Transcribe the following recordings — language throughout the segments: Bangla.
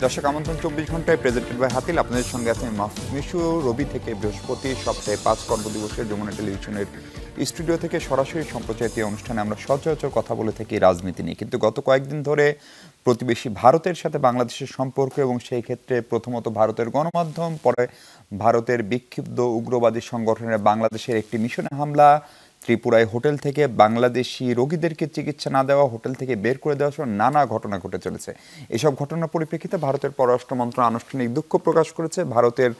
দর্শক আমন্ত্রণ 24 ঘন্টায় প্রেজেন্টেড বাই হাতিল। আপনাদের সঙ্গে আছে মাহফুজ মিশু। রবি থেকে বৃহস্পতি সপ্তাহে 5 কর্মদিবসে যমুনা টেলিভিশনের স্টুডিও থেকে সরাসরি সম্প্রচারিত অনুষ্ঠানে আমরা সচরাচর কথা বলে থাকি রাজনীতি নিয়ে। কিন্তু গত কয়েকদিন ধরে প্রতিবেশী ভারতের সাথে বাংলাদেশের সম্পর্ক এবং সেই ক্ষেত্রে প্রথমত ভারতের গণমাধ্যম, পরে ভারতের বিক্ষিপ্ত উগ্রবাদী সংগঠনের বাংলাদেশের একটি মিশনে হামলা, ত্রিপুরায় হোটেল থেকে বাংলাদেশি রোগীদেরকে চিকিৎসা না দেওয়া, হোটেল থেকে বের করে দেওয়া সহ নানা ঘটনা ঘটে চলেছে। এসব ঘটনার পরিপ্রেক্ষিতে ভারতের পররাষ্ট্র মন্ত্রণালয় আনুষ্ঠানিক দুঃখ প্রকাশ করেছে। ভারতের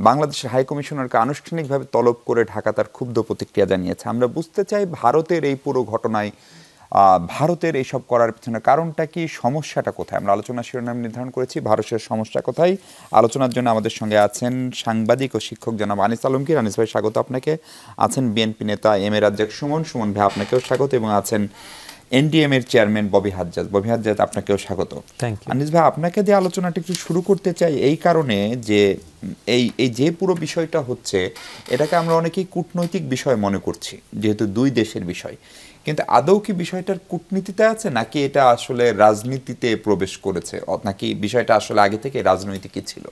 বাংলাদেশের হাইকমিশনারকে আনুষ্ঠানিকভাবে তলব করে ঢাকা তার ক্ষুব্ধ প্রতিক্রিয়া জানিয়েছে। আমরা বুঝতে চাই ভারতের এই পুরো ঘটনায় ভারতের এইসব করার পিছনে কারণটা কি, সমস্যাটা কোথায়। আমরা আলোচনা শিরোনাম নির্ধারণ করেছি ভারতের সমস্যা কোথায়। আলোচনার জন্য আমাদের সঙ্গে আছেন সাংবাদিক ও শিক্ষক জনাব আনিস আলমগীর। আনিস ভাই স্বাগত আপনাকে। আছেন বিএনপি নেতা এম এ রাজ্জাক সুমন। সুমন ভাই আপনাকেও স্বাগত। এবং আছেন এনডিএম এর চেয়ারম্যান ববি হাজ্জাজ। ববি হাজ্জাজ আপনাকেও স্বাগত। আনিস ভাই, আপনাকে দিয়ে আলোচনাটা একটু শুরু করতে চাই এই কারণে যে এই যে পুরো বিষয়টা হচ্ছে এটাকে আমরা অনেকেই কূটনৈতিক বিষয় মনে করছি, যেহেতু দুই দেশের বিষয়। কিন্তু আদৌ কি বিষয়টার কূটনীতিতে আছে, নাকি এটা আসলে রাজনীতিতে প্রবেশ করেছে, নাকি বিষয়টা আসলে আগে থেকে রাজনৈতিকই ছিল?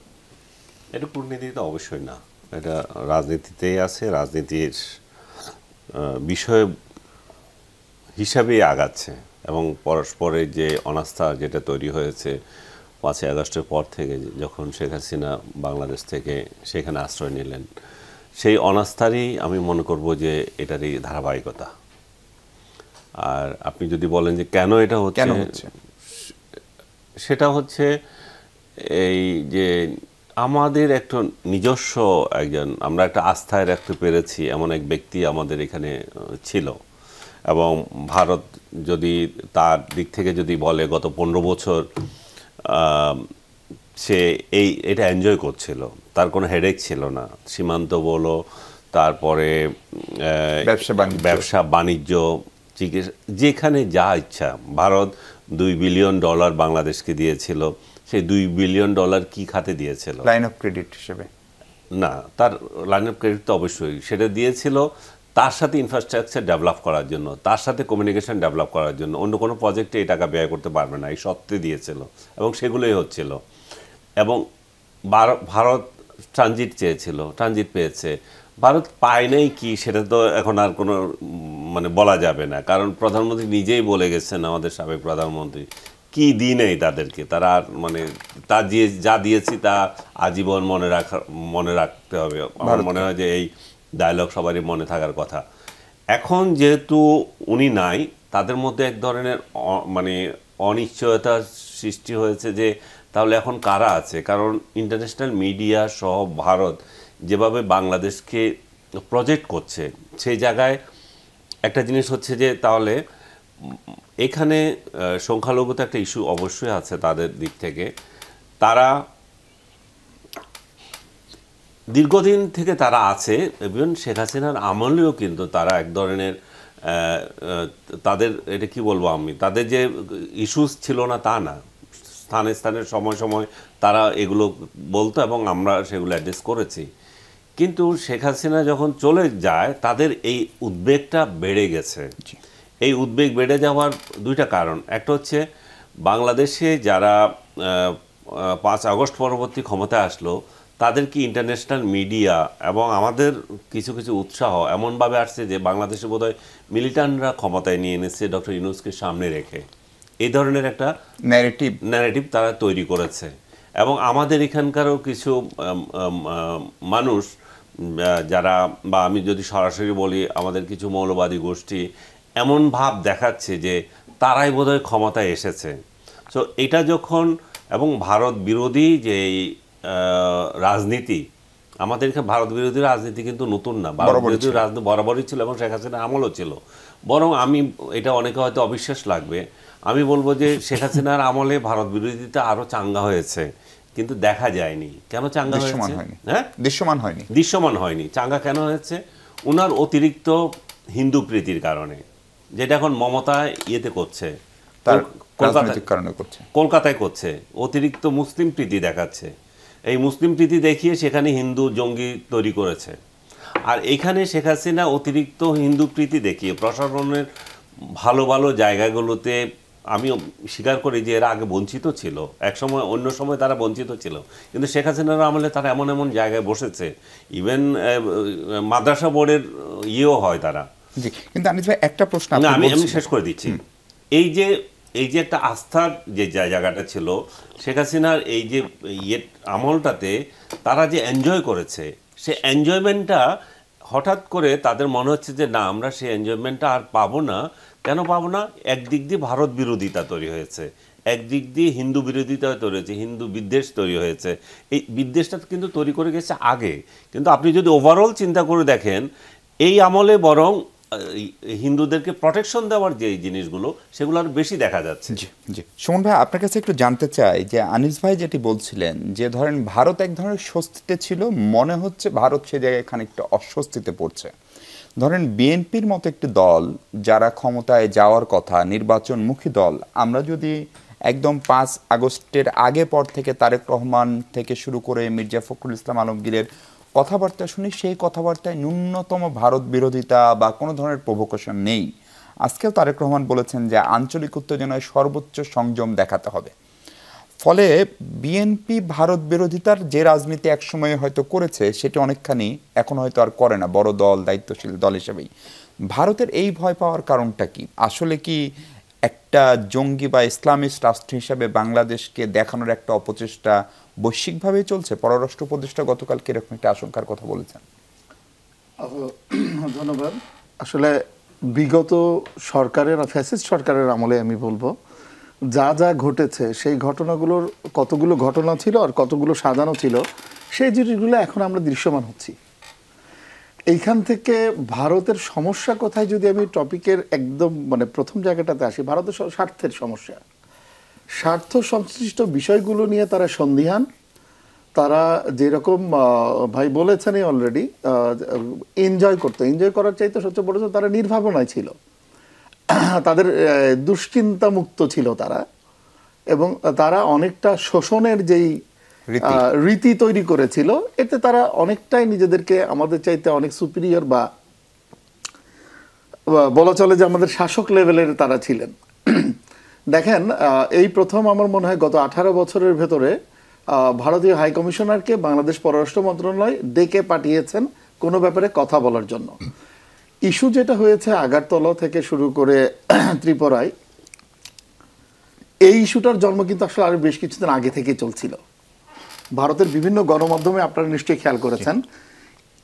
এটা কূটনীতিতে অবশ্যই না, এটা রাজনীতিতেই আছে। রাজনীতির বিষয় হিসাবেই আগাচ্ছে এবং পরস্পরের যে অনাস্থা যেটা তৈরি হয়েছে 5ই আগস্টের পর থেকে, যখন শেখ হাসিনা বাংলাদেশ থেকে সেখানে আশ্রয় নিলেন, সেই অনাস্থারই আমি মনে করব যে এটারই ধারাবাহিকতা। আর আপনি যদি বলেন যে কেন এটা হচ্ছে, সেটা হচ্ছে এই যে আমাদের একটা নিজস্ব আমরা একটা আস্থায় রাখতে পেরেছি এমন এক ব্যক্তি আমাদের এখানে ছিল। এবং ভারত যদি তার দিক থেকে যদি বলে গত 15 বছর সে এটা এনজয় করছিল, তার কোনো হেডেক ছিল না। সীমান্ত বলো, তারপরে ব্যবসা বাণিজ্য, চিকিৎসা, যেখানে যা ইচ্ছা। ভারত $2 বিলিয়ন বাংলাদেশকে দিয়েছিল। সেই $2 বিলিয়ন কি খাতে দিয়েছিল? লাইন অফ ক্রেডিট হিসেবে না, তার লাইন অফ ক্রেডিট তো অবশ্যই সেটা দিয়েছিল তার সাথে ইনফ্রাস্ট্রাকচার ডেভেলপ করার জন্য, তার সাথে কমিউনিকেশন ডেভেলপ করার জন্য। অন্য কোনো প্রজেক্টে এই টাকা ব্যয় করতে পারবে না, এই সত্ত্বে দিয়েছিল এবং সেগুলোই হচ্ছিল। এবং ভারত ট্রানজিট চেয়েছিল, ট্রানজিট পেয়েছে। ভারত পায় নাই কি সেটা তো এখন আর কোনো বলা যাবে না, কারণ প্রধানমন্ত্রী নিজেই বলে গেছেন, আমাদের সাবেক প্রধানমন্ত্রী, কি দিই নেই তাদেরকে। তারা আর তা যা দিয়েছি তা আজীবন মনে রাখতে হবে। আমার মনে হয় যে এই ডায়লগ সবারই মনে থাকার কথা। এখন যেহেতু উনি নাই, তাদের মধ্যে এক ধরনের অনিশ্চয়তার সৃষ্টি হয়েছে যে তাহলে এখন কারা আছে। কারণ ইন্টারন্যাশনাল মিডিয়া সহ ভারত যেভাবে বাংলাদেশকে প্রজেক্ট করছে, সেই জায়গায় একটা জিনিস হচ্ছে যে তাহলে এখানে সংখ্যালঘুতে একটা ইস্যু অবশ্যই আছে তাদের দিক থেকে। তারা দীর্ঘদিন থেকে তারা আছে, এবং শেখ হাসিনার আমলেও কিন্তু তারা এক ধরনের তাদের এটা কি বলবো আমি, তাদের যে ইস্যুস ছিল না তা না, স্থানে স্থানে সময় সময় তারা এগুলো বলতো এবং আমরা সেগুলো অ্যাড্রেস করেছি। কিন্তু শেখ হাসিনা যখন চলে যায়, তাদের এই উদ্বেগটা বেড়ে গেছে। এই উদ্বেগ বেড়ে যাওয়ার দুইটা কারণ। একটা হচ্ছে বাংলাদেশে যারা 5 আগস্ট পরবর্তী ক্ষমতায় আসলো, তাদের কি ইন্টারন্যাশনাল মিডিয়া এবং আমাদের কিছু কিছু উৎসাহ এমনভাবে আসছে যে বাংলাদেশে বোধহয় মিলিটান্টরা ক্ষমতায় নিয়ে এনেছে ডক্টর ইউনূসকে সামনে রেখে, এই ধরনের একটা ন্যারেটিভ তারা তৈরি করেছে। এবং আমাদের এখানকারও কিছু মানুষ যারা, বা আমি যদি সরাসরি বলি, আমাদের কিছু মৌলবাদী গোষ্ঠী এমন ভাব দেখাচ্ছে যে তারাই বোধহয় ক্ষমতায় এসেছে। সো এটা যখন, এবং ভারত বিরোধী যে রাজনীতি, আমাদের এখানে ভারত বিরোধী রাজনীতি কিন্তু নতুন না, ভারত বিরোধী রাজনীতি বরাবরই ছিল এবং শেখ হাসিনার আমলও ছিল। বরং আমি, এটা অনেকে হয়তো অবিশ্বাস লাগবে, আমি বলবো যে শেখ হাসিনার আমলে ভারত বিরোধিতা আরো চাঙ্গা হয়েছে, কিন্তু দেখা যায়নি। কেন চাঙ্গা হয়েছে? হ্যাঁ, দৃশ্যমান হয়নি। চাঙ্গা কেন হয়েছে? উনার অতিরিক্ত হিন্দু প্রীতির কারণে, যেটা এখন মমতা ইয়েতে করছে, কলকাতায় করছে, অতিরিক্ত মুসলিম প্রীতি দেখাচ্ছে। এই মুসলিম প্রীতি দেখিয়ে সেখানে হিন্দু জঙ্গি তৈরি করেছে। আর এখানে শেখ হাসিনা অতিরিক্ত হিন্দু প্রীতি দেখিয়ে প্রশাসনের ভালো ভালো জায়গাগুলোতে আমি স্বীকার করি যে এরা আগে বঞ্চিত ছিল, এক সময় অন্য সময় তারা বঞ্চিত ছিল, কিন্তু শেখ হাসিনার আমলে তারা এমন এমন জায়গায় বসেছে, ইভেন মাদ্রাসা বোর্ডের ইয়েও হয় তারা। জি, কিন্তু আনিস ভাই একটা প্রশ্ন আমি শেষ করে দিচ্ছি। এই যে একটা আস্থার যে জায়গাটা ছিল শেখ হাসিনার এই যে আমলটাতে তারা যে এনজয় করেছে, সে এনজয়মেন্টটা হঠাৎ করে তাদের মনে হচ্ছে যে না, আমরা সেই এনজয়মেন্টটা আর পাবো না। কেন পাবো না? একদিক দিয়ে ভারত বিরোধিতা তৈরি হয়েছে, একদিক দিয়ে হিন্দু বিরোধিতা তৈরি হয়েছে, হিন্দু বিদ্বেষ তৈরি হয়েছে। এই বিদ্বেষটা কিন্তু তৈরি করে গেছে আগে, কিন্তু আপনি যদি ওভারঅল চিন্তা করে দেখেন এই আমলে বরং হিন্দুদেরকে প্রটেকশন দেওয়ার যে জিনিসগুলো সেগুলো আর বেশি দেখা যাচ্ছে। জি জি, সুমন ভাই আপনার কাছে একটু জানতে চাই যে আনিস ভাই যেটি বলছিলেন যে ধরেন ভারত এক ধরনের স্বস্তিতে ছিল, মনে হচ্ছে ভারত সে জায়গায় খানিকটা অস্বস্তিতে পড়ছে। ধরেন বিএনপির মতো একটি দল যারা ক্ষমতায় যাওয়ার কথা, নির্বাচনমুখী দল, আমরা যদি একদম 5 আগস্টের আগে পর থেকে তারেক রহমান থেকে শুরু করে মির্জা ফখরুল ইসলাম আলমগীরের কথাবার্তা শুনি, সেই কথাবার্তায় ন্যূনতম ভারত বিরোধিতা বা কোনো ধরনের প্রভোকেশন নেই। আজকেও তারেক রহমান বলেছেন যে আঞ্চলিক উত্তেজনায় সর্বোচ্চ সংযম দেখাতে হবে। ফলে বিএনপি ভারত বিরোধিতার যে রাজনীতি একসময় হয়তো করেছে সেটি অনেকখানি এখন হয়তো আর করে না, বড় দল, দায়িত্বশীল দল হিসেবেই। ভারতের এই ভয় পাওয়ার কারণটা কি? আসলে কি একটা জঙ্গি বা ইসলামিস্ট রাষ্ট্র হিসাবে বাংলাদেশকে দেখানোর একটা অপচেষ্টা বৈশ্বিকভাবেই চলছে? পররাষ্ট্র উপদেষ্টা গতকালকে এরকম একটা আশঙ্কার কথা বলেছেন। ধন্যবাদ। আসলে বিগত সরকারের, ফ্যাসিস্ট সরকারের আমলে আমি বলবো যা যা ঘটেছে সেই ঘটনাগুলোর কতগুলো ঘটনা ছিল আর কতগুলো সাজানো ছিল, সেই জিনিসগুলো এখন আমরা দৃশ্যমান হচ্ছি। এইখান থেকে ভারতের সমস্যা কোথায়, যদি আমি টপিকের একদম মানে প্রথম জায়গাটাতে আসি, ভারতের স্বার্থের সমস্যা। স্বার্থ সংশ্লিষ্ট বিষয়গুলো নিয়ে তারা সন্দিহান। তারা যেরকম ভাই বলেছেনই অলরেডি, এনজয় করার চাইতে সবচেয়ে বড় তারা নির্ভাবনায় ছিল, তাদের দুশ্চিন্তা মুক্ত ছিল তারা, এবং তারা অনেকটা শোষণের যেই রীতি তৈরি করেছিল, এতে তারা অনেকটাই নিজেদেরকে আমাদের চাইতে অনেক সুপিরিয়র বা বলা চলে যে আমাদের শাসক লেভেলের তারা ছিলেন। দেখেন, এই প্রথম আমার মনে হয় গত 18 বছরের ভেতরে ভারতীয় হাই কমিশনারকে বাংলাদেশ পররাষ্ট্র মন্ত্রণালয় ডেকে পাঠিয়েছেন কোনো ব্যাপারে কথা বলার জন্য। ইস্যু যেটা হয়েছে আগারতলা থেকে শুরু করে ত্রিপুরায়, এই ইস্যুটার জন্ম কিন্তু আসলে আরো বেশ কিছুদিন আগে থেকে চলছিল। ভারতের বিভিন্ন গণমাধ্যমে আপনারা নিশ্চয়ই খেয়াল করেছেন,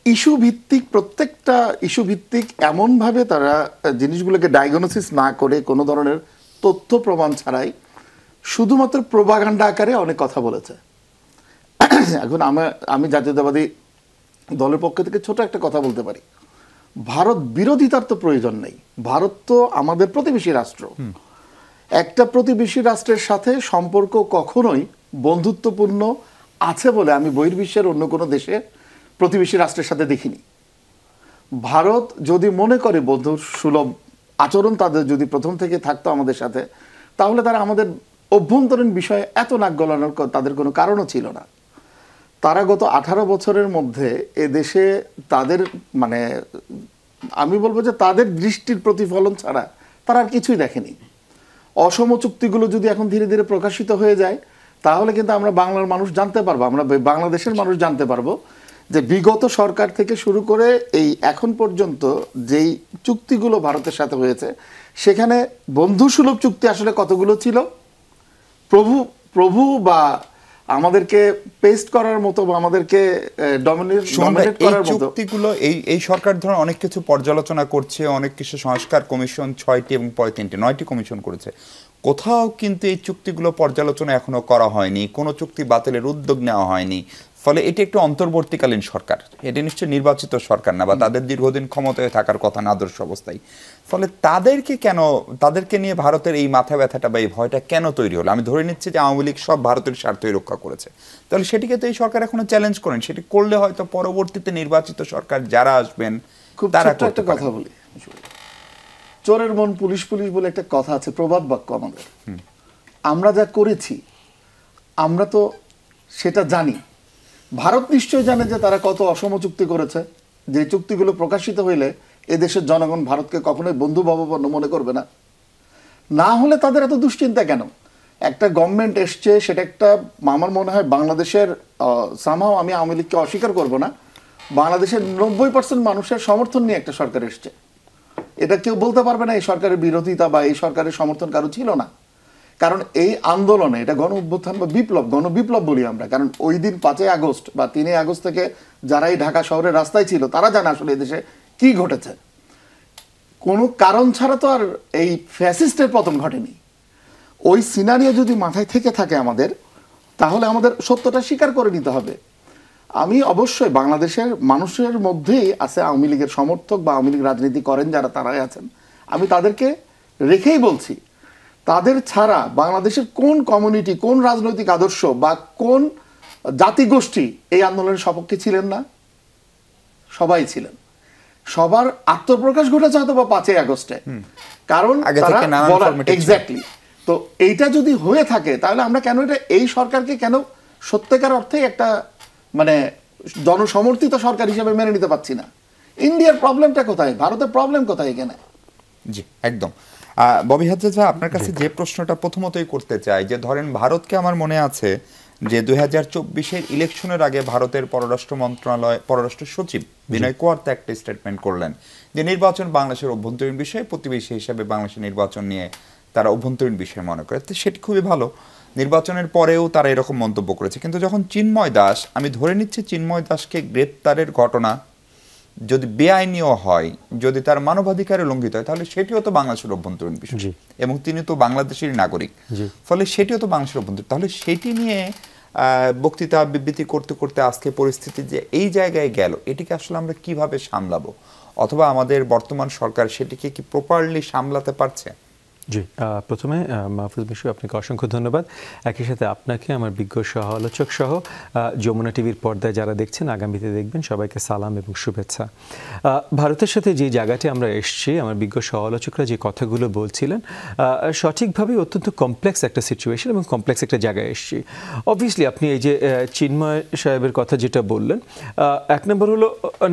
ইস্যু ভিত্তিক, প্রত্যেকটা ইস্যু ভিত্তিক এমনভাবে তারা জিনিসগুলোকে ডায়াগনোসিস না করে, কোনো ধরনের তথ্য প্রমাণ ছাড়াই শুধুমাত্র প্রোপাগান্ডা আকারে অনেক কথা বলেছে। এখন আমি জাতীয়তাবাদী দলের পক্ষ থেকে ছোট একটা কথা বলতে পারি, ভারত বিরোধিতার তো প্রয়োজন নেই। ভারত তো আমাদের প্রতিবেশী রাষ্ট্র। একটা প্রতিবেশী রাষ্ট্রের সাথে সম্পর্ক কখনোই বন্ধুত্বপূর্ণ আছে বলে আমি বহির্বিশ্বের অন্য কোনো দেশে প্রতিবেশী রাষ্ট্রের সাথে দেখিনি। ভারত যদি মনে করে বন্ধু সুলভ আচরণ তাদের যদি প্রথম থেকে থাকতো আমাদের সাথে, তাহলে তারা আমাদের অভ্যন্তরীণ বিষয়ে এত নাক গলানোর তাদের কোনো কারণও ছিল না। তারা গত 18 বছরের মধ্যে এ দেশে তাদের মানে আমি বলবো যে তাদের দৃষ্টির প্রতিফলন ছাড়া তারা আর কিছুই দেখেনি। অসম চুক্তিগুলো যদি এখন ধীরে ধীরে প্রকাশিত হয়ে যায়, তাহলে কিন্তু আমরা বাংলার মানুষ জানতে পারবো, আমরা বাংলাদেশের মানুষ জানতে পারবো যে বিগত সরকার থেকে শুরু করে এই এখন পর্যন্ত যেই চুক্তিগুলো ভারতের সাথে হয়েছে, সেখানে বন্ধুসুলভ চুক্তি আসলে কতগুলো ছিল। প্রভু বা আমাদেরকে পেস্ট করার মতো বা আমাদেরকে ডমিনেট করার মতো চুক্তিগুলো এই সরকার ধরনের অনেক কিছু পর্যালোচনা করছে, অনেক কিছু সংস্কার কমিশন 6টি এবং পরে 3টি 9টি কমিশন করেছে। কোথাও কিন্তু এই চুক্তিগুলো পর্যালোচনা এখনো করা হয়নি, কোনো চুক্তি বাতিলের উদ্যোগ নেওয়া হয়নি। ফলে এটি একটি অন্তর্বর্তীকালীন সরকার, এটি নিশ্চয়ই নির্বাচিত সরকার না, বা তাদের দীর্ঘদিন ক্ষমতায় থাকার কথা না আদর্শ অবস্থায়। ফলে তাদেরকে নিয়ে ভারতের এই মাথা ব্যথাটা বা এই ভয়টা কেন তৈরি হলো? আমি ধরে নিচ্ছি যে আওয়ামী লীগ সব ভারতের স্বার্থই রক্ষা করেছে, তাহলে সেটিকে তো এই সরকার এখনো চ্যালেঞ্জ করেন। সেটি করলে হয়তো পরবর্তীতে নির্বাচিত সরকার যারা আসবেন তারা একটা কথা বলি, চোরের মন পুলিশ পুলিশ বলে একটা কথা আছে, প্রবাদ বাক্য আমাদের। আমরা যা করেছি আমরা তো সেটা জানি। ভারত নিশ্চয় জানে যে তারা কত অসম চুক্তি করেছে, যে চুক্তিগুলো প্রকাশিত হইলে এদেশের জনগণ ভারতকে কখনোই বন্ধু ভাবাপন্ন মনে করবে না। না হলে তাদের এত দুশ্চিন্তা কেন? একটা গভর্নমেন্ট এসছে, সেটা একটা, আমার মনে হয় বাংলাদেশের সামহাও, আমি আওয়ামী লীগকে অস্বীকার করব না, বাংলাদেশের 90% মানুষের সমর্থন নিয়ে একটা সরকার এসছে। এটা কেউ বলতে পারবে না এই সরকারের বিরোধিতা বা এই সরকারের সমর্থন কারো ছিল না। কারণ এই আন্দোলনে, এটা গণ অভ্যুত্থান বা বিপ্লব, গণবিপ্লব বলি আমরা, কারণ ওই দিন 5ই আগস্ট বা 3ই আগস্ট থেকে যারা এই ঢাকা শহরের রাস্তায় ছিল তারা জানে আসলে এদেশে কি ঘটেছে। কোনো কারণ ছাড়া তো আর এই ফ্যাসিস্টের পতন ঘটেনি। ওই সিনারিও যদি মাথায় থেকে থাকে আমাদের, তাহলে আমাদের সত্যটা স্বীকার করে নিতে হবে। আমি অবশ্যই বাংলাদেশের মানুষের মধ্যেই আছে আওয়ামী লীগের সমর্থক বা আওয়ামী লীগ রাজনীতি করেন যারা, তারাই আছেন। আমি তাদেরকে রেখেই বলছি, তাদের ছাড়া বাংলাদেশের কোন কমিউনিটি, কোন রাজনৈতিক আদর্শ বা কোন জাতিগোষ্ঠী এই আন্দোলনের সপক্ষে ছিলেন না? সবাই ছিলেন। সবার আত্মপ্রকাশ ঘটেছে হয়তো বা 5ই আগস্টে, কারণ এক্স্যাক্টলি। তো এইটা যদি হয়ে থাকে তাহলে আমরা কেন এটা, এই সরকারকে কেন সত্যিকার অর্থে একটা মানে জনসমর্থিত সরকার হিসেবে মেনে নিতে পারছি না? ইন্ডিয়ার প্রবলেমটা কোথায়? ভারতের প্রবলেম কোথায় এখানে? জি, একদম। ববি হাজেজা, আপনার কাছে যে প্রশ্নটা প্রথমতই করতে চাই, যে ধরেন ভারতকে আমার মনে আছে যে 2024-এর ইলেকশনের আগে ভারতের পররাষ্ট্র মন্ত্রণালয়, পররাষ্ট্র সচিব বিনয় কোয়ার্তা একটা স্টেটমেন্ট করলেন যে নির্বাচন বাংলাদেশের অভ্যন্তরীণ বিষয়, প্রতিবেশী হিসেবে বাংলাদেশের নির্বাচন নিয়ে তারা অভ্যন্তরীণ বিষয় মনে করে। তো সেটি খুবই ভালো। নির্বাচনের পরেও তারা এরকম মন্তব্য করেছে। কিন্তু যখন চিন্ময় দাস, আমি ধরে নিচ্ছি চিন্ময় দাসকে গ্রেপ্তারের ঘটনা যদি বেআইনিও হয়, যদি তার মানবাধিকারে লঙ্ঘিত হয়, তাহলে সেটিও তো বাংলাদেশের অভ্যন্তরীণ বিষয়, এবং তিনি তো বাংলাদেশের নাগরিক, ফলে সেটিও তো বাংলাদেশের অভ্যন্তরীণ। তাহলে সেটি নিয়ে বক্তৃতা বিবৃতি করতে করতে আজকে পরিস্থিতি যে এই জায়গায় গেল, এটিকে আসলে আমরা কিভাবে সামলাবো, অথবা আমাদের বর্তমান সরকার সেটিকে কি প্রপারলি সামলাতে পারছে? জি, প্রথমে মাহফুজ মিশু, আপনাকে অসংখ্য ধন্যবাদ। একই সাথে আপনাকে, আমার বিজ্ঞ সহ আলোচক সহ যমুনা টিভির পর্দায় যারা দেখছেন, আগামীতে দেখবেন, সবাইকে সালাম এবং শুভেচ্ছা। ভারতের সাথে যে জায়গাটি আমরা এসেছি, আমার বিজ্ঞ সহ আলোচকরা যে কথাগুলো বলছিলেন, সঠিকভাবে অত্যন্ত কমপ্লেক্স একটা সিচুয়েশন এবং কমপ্লেক্স একটা জায়গায় এসেছি। অবভিয়াসলি আপনি এই যে চিন্ময় সাহেবের কথা যেটা বললেন, এক নম্বর হলো,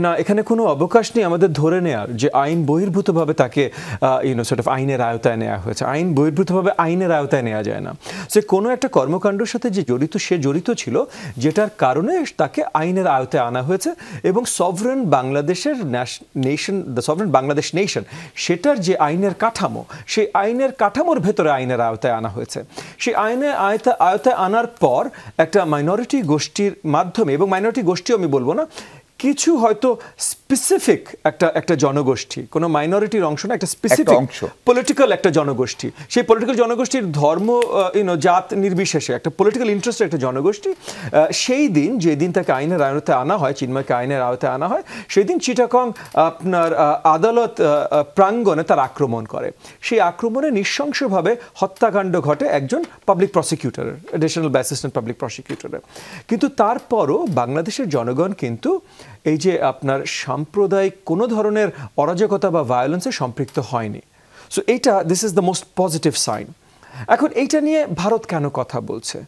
না, এখানে কোনো অবকাশ নেই আমাদের ধরে নেওয়ার যে আইন বহির্ভূতভাবে তাকে সর্ট অফ আইনের আয়তায় নেওয়া হয়েছে। আইন বহির্ভূতভাবে আইনের আওতায় নেওয়া যায় না। সে কোনো একটা কর্মকাণ্ডের সাথে যে জড়িত ছিল, যেটার কারণে তাকে আইনের আওতায় আনা হয়েছে, এবং সভরেন বাংলাদেশের nation, the sovereign Bangladesh nation, সেটার যে আইনের কাঠামো, সেই আইনের কাঠামোর ভেতরে আইনের আওতায় আনা হয়েছে। সেই আইনের আওতায় আনার পর একটা মাইনরিটি গোষ্ঠীর মাধ্যমে, এবং মাইনরিটি গোষ্ঠী আমি বলবো না, কিছু হয়তো স্পেসিফিক একটা জনগোষ্ঠী, কোনো মাইনরিটির অংশ না, একটা স্পেসিফিক পলিটিক্যাল একটা জনগোষ্ঠী, সেই পলিটিক্যাল জনগোষ্ঠীর ধর্ম, জাত নির্বিশেষে একটা পলিটিক্যাল ইন্টারেস্টের একটা জনগোষ্ঠী, সেই দিন, যেদিন তাকে আইনের আওতায় আনা হয়, চিন্ময়কে আইনের আওতায় আনা হয়, সেই দিন চিটাগং আপনার আদালত প্রাঙ্গণে তার আক্রমণ করে। সেই আক্রমণে নৃশংসভাবে হত্যাকাণ্ড ঘটে একজন পাবলিক প্রসিকিউটরের, অ্যাডিশনাল অ্যাসিস্ট্যান্ট পাবলিক প্রসিকিউটরের। কিন্তু তারপরও বাংলাদেশের জনগণ কিন্তু এই যে আপনার সাম্প্রদায়িক কোনো ধরনের অরাজকতা বা ভায়োলেন্সে সম্পৃক্ত হয়নি। So this is the most positive sign. এখন এইটা নিয়ে ভারত কেন কথা বলছে?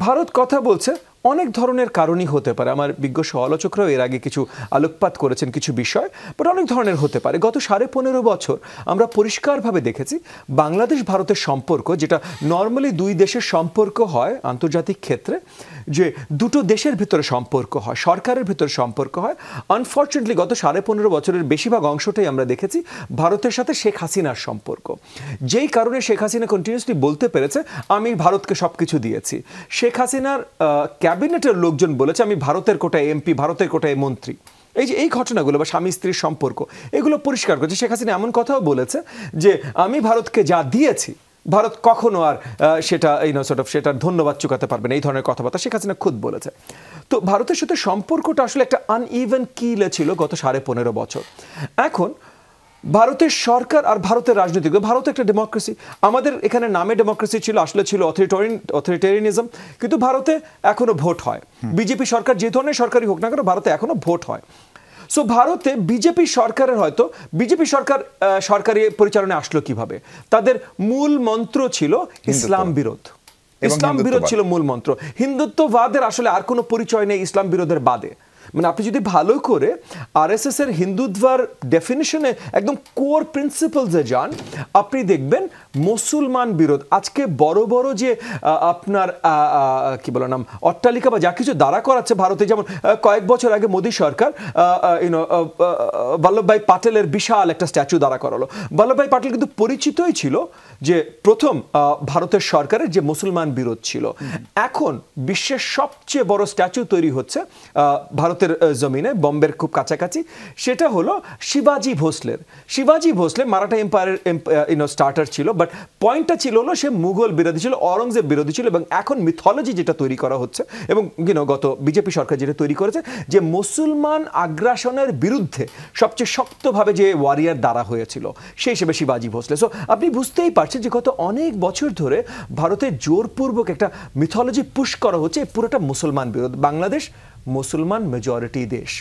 ভারত কথা বলছে অনেক ধরনের কারণই হতে পারে। আমার বিজ্ঞ সমালোচকরাও এর আগে কিছু আলোকপাত করেছেন কিছু বিষয়, বাট অনেক ধরনের হতে পারে। গত 15.5 বছর আমরা পরিষ্কারভাবে দেখেছি বাংলাদেশ ভারতের সম্পর্ক, যেটা নর্মালি দুই দেশের সম্পর্ক হয় আন্তর্জাতিক ক্ষেত্রে, যে দুটো দেশের ভিতরে সম্পর্ক হয়, সরকারের ভিতরে সম্পর্ক হয়, আনফর্চুনেটলি গত 15.5 বছরের বেশিরভাগ অংশটাই আমরা দেখেছি ভারতের সাথে শেখ হাসিনার সম্পর্ক। যেই কারণে শেখ হাসিনা কন্টিনিউসলি বলতে পেরেছে আমি ভারতকে সব কিছু দিয়েছি। শেখ হাসিনার ক্যাবিনেটের লোকজন বলেছে আমি ভারতের কোটায় এমপি, ভারতের কোটায় মন্ত্রী। এই যে এই ঘটনাগুলো বা স্বামী স্ত্রীর সম্পর্ক, এগুলো পরিষ্কার করেছে। শেখ হাসিনা এমন কথাও বলেছে যে আমি ভারতকে যা দিয়েছি, ভারত কখনো আর সেটা সেটার ধন্যবাদ চুকাতে পারবে না, এই ধরনের কথাবার্তা শেখ হাসিনা খুদ বলেছে। তো ভারতের সাথে সম্পর্কটা আসলে একটা আনইভেন কিলে ছিল গত 15.5 বছর। এখন ভারতের সরকার আর ভারতের রাজনীতি, ভারত একটা ডেমোক্রেসি, আমাদের এখানে নামে ডেমোক্রেসি ছিল, আসলে ছিল অথরিটেরিয়ানিজম, কিন্তু ভারতে এখনো ভোট হয়। বিজেপি সরকার যে ধরনের সরকারই হোক না কেন, ভারতে এখনো ভোট হয়। সো ভারতে বিজেপি সরকারের হয়তো, বিজেপি সরকার সরকারি পরিচালনায় আসলো কিভাবে? তাদের মূল মন্ত্র ছিল ইসলাম বিরোধ, ইসলাম বিরোধ ছিল মূল মন্ত্র। হিন্দুত্ববাদের আসলে আর কোনো পরিচয় নেই ইসলাম বিরোধের বাদে। মানে আপনি যদি ভালো করে আরএসএস এর হিন্দুত্বার ডেফিনিশনে একদম কোর প্রিন্সিপালসে যান, আপনি দেখবেন মুসলমান বিরোধ। আজকে বড় বড় যে আপনার কি বলে নাম অট্টালিকা বা যা কিছু দাঁড়া করাচ্ছে ভারতে, যেমন কয়েক বছর আগে মোদী সরকার বল্লভভাই পাটেলের বিশাল একটা স্ট্যাচু দাঁড়া করালো। বল্লভভাই পাটেল কিন্তু পরিচিতই ছিল যে প্রথম ভারতের সরকারের যে মুসলমান বিরোধ ছিল। এখন বিশ্বের সবচেয়ে বড় স্ট্যাচু তৈরি হচ্ছে ভারতের জমিনে, বম্বের খুব কাছাকাছি। সেটা হলো শিবাজি ভোসলের। শিবাজি ভোসলে মারাঠা এম্পায়ারের স্টার্টার ছিল, বাট পয়েন্টটা ছিল হলো সে মুঘল বিরোধী ছিল, অরঙ্গজেব বিরোধী ছিল। এবং এখন মিথোলজি যেটা তৈরি করা হচ্ছে এবং গত বিজেপি সরকার যেটা তৈরি করেছে, যে মুসলমান আগ্রাসনের বিরুদ্ধে সবচেয়ে শক্তভাবে যে ওয়ারিয়ার দ্বারা হয়েছিল সেই হিসেবে শিবাজি ভোসলে। সো আপনি বুঝতেই পারছেন যে গত অনেক বছর ধরে ভারতে জোরপূর্বক একটা মিথোলজি পুশ করা হচ্ছে, পুরোটা মুসলমান বিরোধ। বাংলাদেশ মুসলমান মেজরিটি দেশ,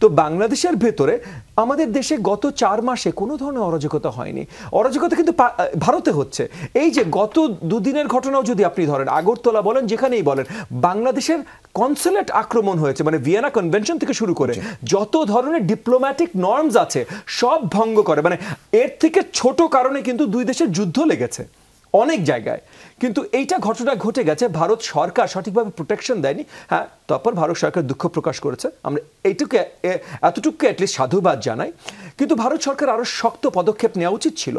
তো বাংলাদেশের ভেতরে আমাদের দেশে গত 4 মাসে কোনো ধরনের অরাজকতা হয়নি। অরাজকতা কিন্তু ভারতে হচ্ছে। এই যে গত 2 দিনের ঘটনাও যদি আপনি ধরেন, আগরতলা বলেন, যেখানেই বলেন, বাংলাদেশের কনসুলেট আক্রমণ হয়েছে, মানে ভিয়েনা কনভেনশন থেকে শুরু করে যত ধরনের ডিপ্লোম্যাটিক নর্মস আছে সব ভঙ্গ করে। মানে এর থেকে ছোট কারণে কিন্তু 2 দেশের যুদ্ধ লেগেছে অনেক জায়গায়। কিন্তু এইটা ঘটনা ঘটে গেছে, ভারত সরকার সঠিকভাবে প্রোটেকশন দেয়নি। হ্যাঁ, তারপর ভারত সরকার দুঃখ প্রকাশ করেছে, আমরা এতটুকু অ্যাটলিস্ট সাধুবাদ জানাই। কিন্তু ভারত সরকার আরো শক্ত পদক্ষেপ নেওয়া উচিত ছিল।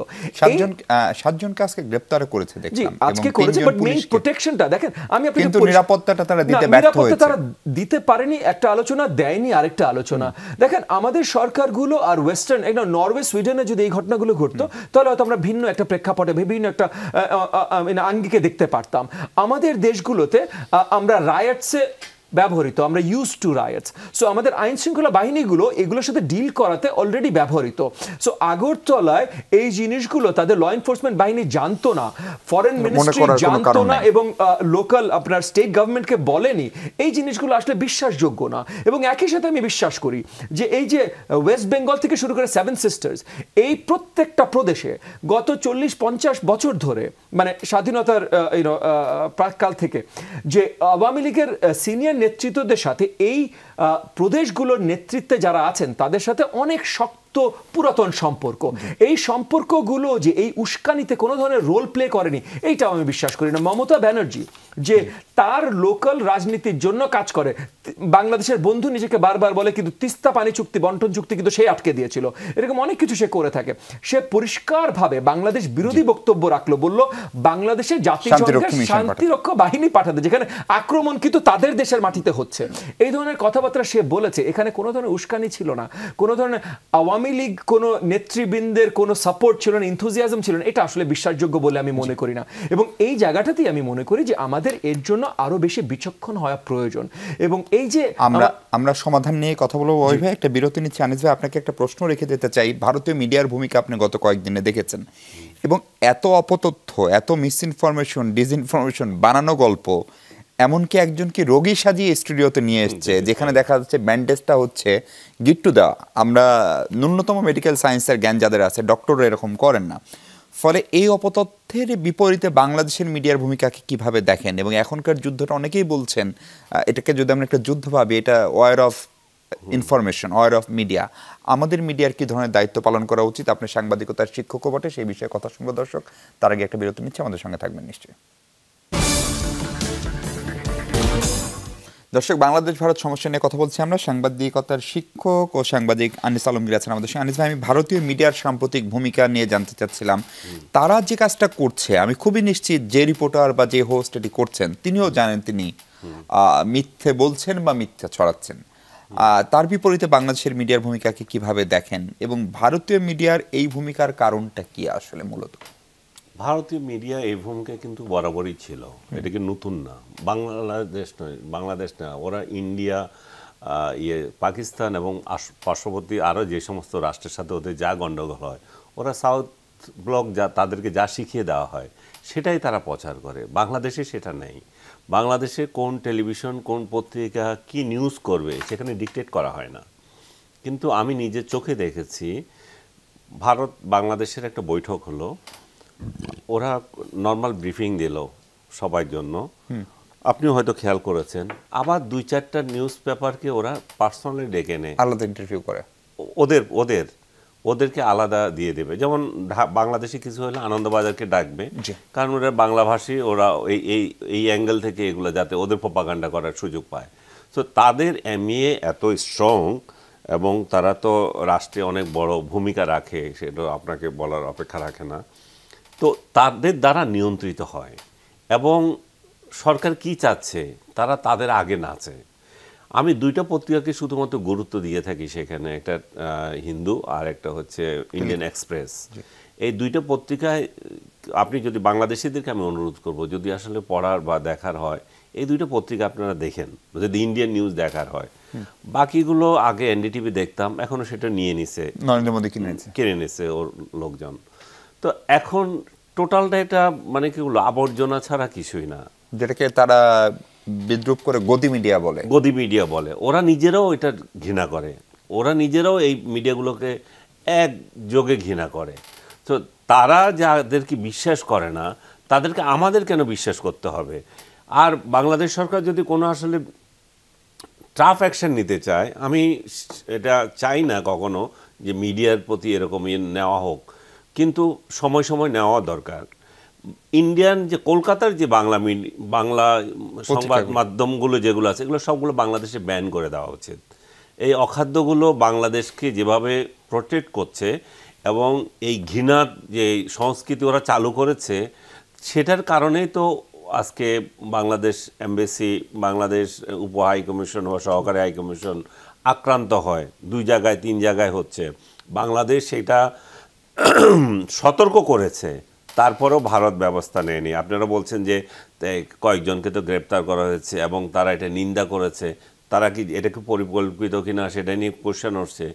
7 জনকে আজকে গ্রেফতার করেছে দেখলাম, আজকে করেছে, বাট মেইন প্রোটেকশনটা দেখেন, আমি আপনাকে কিন্তু নিরাপত্তাটা তারা দিতে ব্যর্থ হয়েছে। তারা দিতে পারেনি, একটা আলোচনা দেয়নি, আরেকটা আলোচনা দেখেন, আমাদের সরকারগুলো আর ওয়েস্টার্ন নরওয়ে সুইডেনে যদি এই ঘটনাগুলো ঘটতো, তাহলে হয়তো আমরা ভিন্ন একটা প্রেক্ষাপটে বিভিন্ন একটা আঙ্গিকে দেখতে পারতাম। আমাদের দেশগুলোতে আমরা রায়টসে ব্যবহৃত, আমরা ইউজ টু রাইটস। সো আমাদের আইন শৃঙ্খলা বাহিনীগুলো এগুলোর সাথে ডিল করাতে অলরেডি ব্যবহৃত। সো আগরতলায় এই জিনিসগুলো তাদের ল এনফোর্সমেন্ট বাহিনী জানতো না, ফরেন মিনিস্ট্রি জানতো না, এবং লোকাল আপনার স্টেট গভর্নমেন্টকে বলেনি। এই জিনিসগুলো আসলে বিশ্বাসযোগ্য না। এবং একই সাথে আমি বিশ্বাস করি যে এই যে ওয়েস্ট বেঙ্গল থেকে শুরু করে 7 সিস্টার্স, এই প্রত্যেকটা প্রদেশে গত 40-50 বছর ধরে, মানে স্বাধীনতার প্রাককাল থেকে, যে আওয়ামী লীগের সিনিয়র নেতৃত্বদের সাথে এই প্রদেশগুলোর নেতৃত্বে যারা আছেন তাদের সাথে অনেক শক্ত পুরাতন সম্পর্ক। এই সম্পর্কগুলো যে এই উস্কানিতে কোনো ধরনের রোল প্লে করেনি, এইটাও আমি বিশ্বাস করি না। মমতা ব্যানার্জি যে তার লোকাল রাজনীতির জন্য কাজ করে, বাংলাদেশের বন্ধু নিজেকে বারবার বলে, কিন্তু তিস্তা পানি চুক্তি, বন্টন চুক্তি কিন্তু সে আটকে দিয়েছিল। এরকম অনেক কিছু সে করে থাকে। সে পরিষ্কারভাবে বাংলাদেশ বিরোধী বক্তব্য রাখলো, বলল বাংলাদেশের জাতিসংঘের শান্তিরক্ষা বাহিনী পাঠাতে, যেখানে আক্রমণ কিন্তু তাদের দেশের মাটিতে হচ্ছে। এই ধরনের কথাবার্তা সে বলেছে। এখানে কোনো ধরনের উস্কানি ছিল না, কোনো ধরনের আওয়ামী লীগ কোনো নেতৃবৃন্দের কোনো সাপোর্ট ছিল না, এনথুজিয়াজম ছিল না। এটা আসলে বিশ্বাসযোগ্য বলে আমি মনে করি না। এবং এই জায়গাটাতেই আমি মনে করি যে আমাদের এর জন্য আরো বেশি বিচক্ষণ হওয়া প্রয়োজন। এবং এই যে আমরা সমাধান নিয়ে কথা বলবো, ওই ভাই একটা বিরতি নিচ্ছি। আনিস ভাই, আপনাকে একটা প্রশ্ন রেখে দিতে চাই। ভারতীয় মিডিয়ার ভূমিকা আপনি গত কয়েকদিনে দেখেছেন, এবং এত অপতথ্য, এত মিসইনফরমেশন, ডিসইনফরমেশন, বানানো গল্প, এমনকি একজনকে রোগী সাজিয়ে স্টুডিওতে নিয়ে এসছে, যেখানে দেখা যাচ্ছে ব্যান্ডেজটা হচ্ছে গিট্টু দেওয়া। আমরা ন্যূনতম মেডিকেল সায়েন্সের জ্ঞান যাদের আছে, ডক্টররা এরকম করেন না। ফলে এই অপতথ্যের বিপরীতে বাংলাদেশের মিডিয়ার ভূমিকাকে কিভাবে দেখেন? এবং এখনকার যুদ্ধটা অনেকেই বলছেন, এটাকে যদি আমরা একটা যুদ্ধ ভাবি, এটা war of information, war of media. আমাদের মিডিয়ার কি ধরনের দায়িত্ব পালন করা উচিত? আপনি সাংবাদিকতার শিক্ষকও বটে, সেই বিষয়ে কথা শুনবো দর্শক। তার আগে একটা বিরতি নিচ্ছে, আমাদের সঙ্গে থাকবেন নিশ্চয়ই। দর্শক, বাংলাদেশ ভারত সমস্যা নিয়ে কথা বলছি আমরা। সাংবাদিকতার শিক্ষক ও সাংবাদিক আনিস আলমগীর আছেন আমাদের সঙ্গে। আনিস ভাই, আমি ভারতীয় মিডিয়ার সাম্প্রতিক ভূমিকা নিয়ে জানতে চাচ্ছিলাম। তারা যে কাজটা করছে, আমি খুবই নিশ্চিত যে রিপোর্টার বা যে হোস্ট এটি করছেন তিনিও জানেন তিনি মিথ্যে বলছেন বা মিথ্যা ছড়াচ্ছেন। তার বিপরীতে বাংলাদেশের মিডিয়ার ভূমিকাকে কিভাবে দেখেন, এবং ভারতীয় মিডিয়ার এই ভূমিকার কারণটা কি আসলে মূলত? ভারতীয় মিডিয়া এই ভূমিকা কিন্তু বরাবরই ছিল, এটা কি নতুন না। বাংলাদেশ না, ওরা ইন্ডিয়া, পাকিস্তান এবং পার্শ্ববর্তী আরও যে সমস্ত রাষ্ট্রের সাথে ওদের যা গণ্ডগোল হয়, ওরা সাউথ ব্লক তাদেরকে যা শিখিয়ে দেওয়া হয় সেটাই তারা প্রচার করে। বাংলাদেশে সেটা নেই। বাংলাদেশে কোন টেলিভিশন, কোন পত্রিকা কি নিউজ করবে সেখানে ডিকটেট করা হয় না। কিন্তু আমি নিজের চোখে দেখেছি, ভারত বাংলাদেশের একটা বৈঠক হলো, ওরা নর্মাল ব্রিফিং দিল সবার জন্য, আপনিও হয়তো খেয়াল করেছেন, আবার 2-4টা নিউজ পেপারকে ওরা পার্সোনালি ডেকে নেয়, আলাদা ইন্টারভিউ করে। ওদেরকে আলাদা দিয়ে দেবে। যেমন বাংলাদেশে কিছু হলে আনন্দবাজারকে ডাকবে, জি। কারণ ওরা বাংলাভাষী, ওরা এই অ্যাঙ্গেল থেকে এগুলো যাতে ওদের প্রপাগান্ডা করার সুযোগ পায়। তো তাদের এমএ এত স্ট্রং, এবং তারা তো রাষ্ট্রে অনেক বড় ভূমিকা রাখে, সেটা আপনাকে বলার অপেক্ষা রাখে না। তো তাদের দ্বারা নিয়ন্ত্রিত হয়, এবং সরকার কি চাচ্ছে তারা তাদের আগে নাচে। আমি 2টা পত্রিকাকে শুধুমাত্র গুরুত্ব দিয়ে থাকি সেখানে, একটা হিন্দু আর একটা হচ্ছে ইন্ডিয়ান এক্সপ্রেস। এই 2টা পত্রিকায় আপনি যদি বাংলাদেশিদেরকে আমি অনুরোধ করব, যদি আসলে পড়ার বা দেখার হয়, এই 2টা পত্রিকা আপনারা দেখেন, যদি ইন্ডিয়ান নিউজ দেখার হয়। বাকিগুলো আগে এনডিটিভি দেখতাম, এখনো সেটা নিয়ে নিছে, নরেন্দ্র মোদী কিনে নিছে ওর লোকজন। তো এখন টোটালটা এটা মানে কি বলবো, আবর্জনা ছাড়া কিছুই না, যেটাকে তারা বিদ্রুপ করে গদি মিডিয়া বলে। গদি মিডিয়া বলে। ওরা নিজেরাও এটা ঘৃণা করে, ওরা নিজেরাও এই মিডিয়াগুলোকে একযোগে ঘৃণা করে। তো তারা যাদেরকে বিশ্বাস করে না, তাদেরকে আমাদের কেন বিশ্বাস করতে হবে? আর বাংলাদেশ সরকার যদি কোনো আসলে টাফ অ্যাকশন নিতে চায়, আমি এটা চাই না কখনো যে মিডিয়ার প্রতি এরকম নেওয়া হোক, কিন্তু সময় সময় নেওয়া দরকার। ইন্ডিয়ান যে কলকাতার যে বাংলা সংবাদ মাধ্যমগুলো যেগুলো আছে, এগুলো সবগুলো বাংলাদেশে ব্যান করে দেওয়া উচিত। এই অখাদ্যগুলো বাংলাদেশকে যেভাবে প্রোটেক্ট করছে, এবং এই ঘৃণার যে সংস্কৃতি ওরা চালু করেছে, সেটার কারণেই তো আজকে বাংলাদেশ এমবেসি, বাংলাদেশ উপ হাই কমিশন বা সহকারী হাই কমিশন আক্রান্ত হয়, 2 জায়গায় 3 জায়গায় হচ্ছে। বাংলাদেশ সেটা সতর্ক করেছে, তারপরেও ভারত ব্যবস্থা নেয়নি। আপনারা বলছেন যে কয়েকজনকে তো গ্রেপ্তার করা হয়েছে এবং তারা এটা নিন্দা করেছে, তারা কি এটাকে পরিকল্পিত কিনা সেটা নিয়ে কোশ্চেন উঠছে।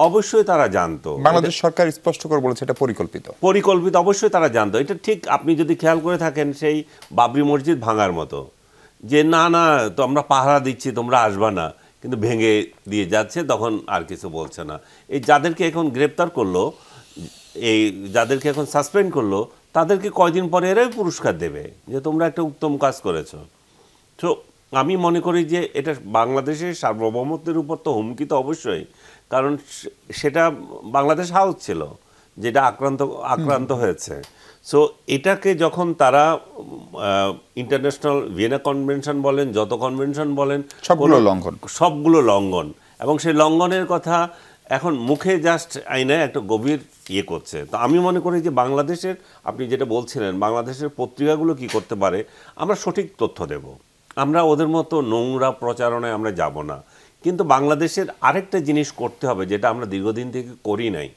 অবশ্যই তারা জানতো, বাংলাদেশ সরকার স্পষ্ট করে বলেছে এটা পরিকল্পিত, অবশ্যই তারা জানতো। এটা ঠিক আপনি যদি খেয়াল করে থাকেন, সেই বাবরি মসজিদ ভাঙার মতো, যে না না তো আমরা পাহারা দিচ্ছি, তোমরা আসবা না, কিন্তু ভেঙে দিয়ে যাচ্ছে, তখন আর কিছু বলছে না। এই যাদেরকে এখন গ্রেপ্তার করলো, এই যাদেরকে এখন সাসপেন্ড করলো, তাদেরকে কয়দিন পরে এরাই পুরস্কার দেবে যে তোমরা একটা উত্তম কাজ করেছো। তো আমি মনে করি যে এটা বাংলাদেশের সার্বভৌমত্বের উপর তো হুমকি তো অবশ্যই, কারণ সেটা বাংলাদেশ হাউস ছিল যেটা আক্রান্ত হয়েছে। সো এটাকে যখন তারা ইন্টারন্যাশনাল ভিয়েনা কনভেনশন বলেন, যত কনভেনশন বলেন, সবগুলো লঙ্ঘন, এবং সেই লঙ্ঘনের কথা এখন মুখে জাস্ট আইনে একটা গভীর করছে। তো আমি মনে করি যে বাংলাদেশের, আপনি যেটা বলছিলেন, বাংলাদেশের পত্রিকাগুলো কি করতে পারে, আমরা সঠিক তথ্য দেব, আমরা ওদের মতো নোংরা প্রচারণায় আমরা যাব না। কিন্তু বাংলাদেশের আরেকটা জিনিস করতে হবে, যেটা আমরা দীর্ঘদিন থেকে করি নাই,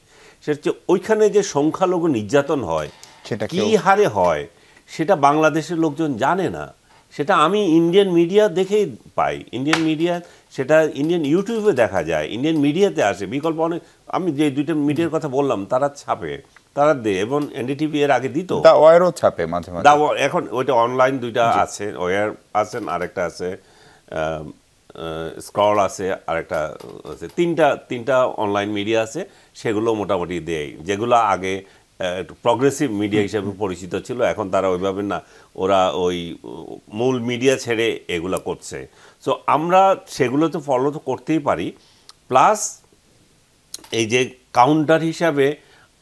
সেটা হচ্ছে ওইখানে যে সংখ্যালঘু নির্যাতন হয়, সেটা কী হারে হয়, সেটা বাংলাদেশের লোকজন জানে না। সেটা আমি ইন্ডিয়ান মিডিয়া দেখেই পাই, ইন্ডিয়ান মিডিয়া, সেটা ইন্ডিয়ান ইউটিউবে দেখা যায়, ইন্ডিয়ান মিডিয়াতে আসে, বিকল্প অনেক। আমি যে 2টা মিডিয়ার কথা বললাম, তারা ছাপে, তারা দেয়, এবং এনডিটিভি এর আগে দিত, ওয়ারও ছাপে মাঝে মাঝে। এখন ওইটা অনলাইন 2টা আছে, ওয়ার আছেন, আরেকটা আছে স্ক্রল আছে, আরেকটা আছে, 3টা অনলাইন মিডিয়া আছে, সেগুলো মোটামুটি দেয়, যেগুলো আগে প্রগ্রেসিভ মিডিয়া হিসেবে পরিচিত ছিল, এখন তারা ওইভাবে না, ওরা ওই মূল মিডিয়া ছেড়ে এগুলো করছে। সো আমরা সেগুলো তো ফলো তো করতেই পারি, প্লাস এই যে কাউন্টার হিসাবে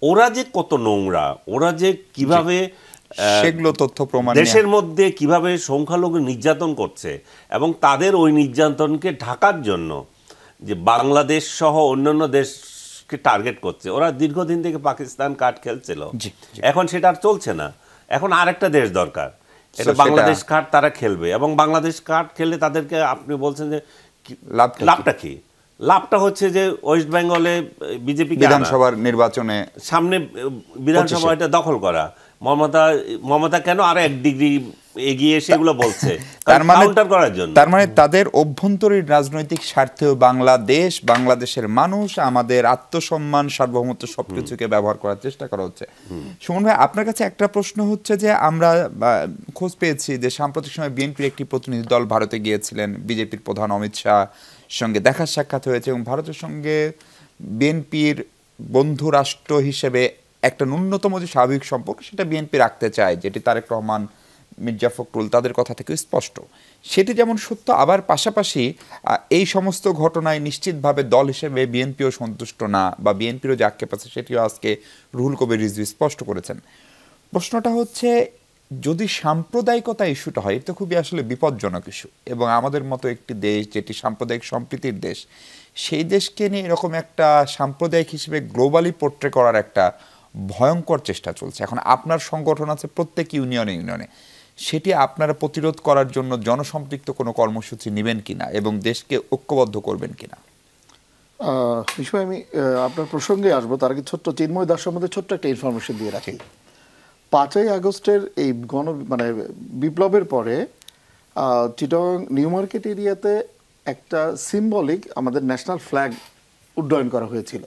ওরা যে কত নোংরা, ওরা যে কিভাবে সেগুলো তথ্য প্রমাণ দেশের মধ্যে কিভাবে সংখ্যালঘু নির্যাতন করছে, এবং তাদের ওই নির্যাতনকে ঢাকার জন্য যে বাংলাদেশ সহ অন্যান্য দেশকে টার্গেট করছে। ওরা দীর্ঘদিন থেকে পাকিস্তান কার্ড খেলছিল, এখন সেটা আর চলছে না, এখন আরেকটা দেশ দরকার, এটা বাংলাদেশ কার্ড তারা খেলবে। এবং বাংলাদেশ কার্ড খেলে তাদেরকে, আপনি বলছেন যে লাভটা কি? লাভটা হচ্ছে যে ওয়েস্ট বেঙ্গলে বিজেপি বিধানসভার নির্বাচনে সামনে বিধানসভা এটা দখল করা, মমতা কেন আরো 1 ডিগ্রি এগিয়ে সেগুলো বলছে কাউন্টার করার জন্য। তার মানে তাদের অভ্যন্তরীণ রাজনৈতিক স্বার্থেও বাংলাদেশের মানুষ, আমাদের আত্মসম্মান, সার্বভৌমত্ব সবকিছুকে ব্যবহার করার চেষ্টা করা হচ্ছে। সুমন ভাই, আপনার কাছে একটা প্রশ্ন হচ্ছে যে আমরা খোঁজ পেয়েছি যে সাম্প্রতিক সময় বিএনপির একটি প্রতিনিধি দল ভারতে গিয়েছিলেন, বিজেপির প্রধান অমিত শাহ সঙ্গে দেখা সাক্ষাৎ হয়েছে, এবং ভারতের সঙ্গে বিএনপির বন্ধু রাষ্ট্র হিসেবে একটা ন্যূনতম যে স্বাভাবিক সম্পর্ক, সেটা বিএনপি রাখতে চায়, যেটি তারেক রহমান মির্জা ফখরুল তাদের কথা থেকে স্পষ্ট। সেটি যেমন সত্য, আবার পাশাপাশি এই সমস্ত ঘটনায় নিশ্চিতভাবে দল হিসেবে বিএনপিও সন্তুষ্ট না, বা বিএনপিরও যে আক্ষেপ আছে সেটিও আজকে রুহুল কবির রিজভী স্পষ্ট করেছেন। প্রশ্নটা হচ্ছে, যদি সাম্প্রদায়িকতা ইস্যুটা হয়, এটা খুবই আসলে বিপজ্জনক ইস্যু, এবং আমাদের মতো একটি দেশ যেটি সাম্প্রদায়িক সম্প্রীতির দেশ, সেই দেশকে নিয়ে এরকম একটা সাম্প্রদায়িক হিসেবে গ্লোবালি পোর্ট্রে করার একটা ভয়ঙ্কর চেষ্টা চলছে। এখন আপনার সংগঠন আছে প্রত্যেক ইউনিয়নে, সেটি আপনারা প্রতিরোধ করার জন্য জনসম্পৃক্ত কোনো কর্মসূচি নেবেন কিনা এবং দেশকে ঐক্যবদ্ধ করবেন কিনা? বিষয় আমি আপনার প্রসঙ্গে আসবো, তার আগে ছোট্ট চিন্ময় দাস সম্বন্ধে ছোট্ট একটা ইনফরমেশন দিয়ে রাখি। 5ই আগস্টের এই বিপ্লবের পরে চিটাগং নিউ মার্কেট এরিয়াতে একটা সিম্বলিক আমাদের ন্যাশনাল ফ্ল্যাগ উড্ডয়ন করা হয়েছিল,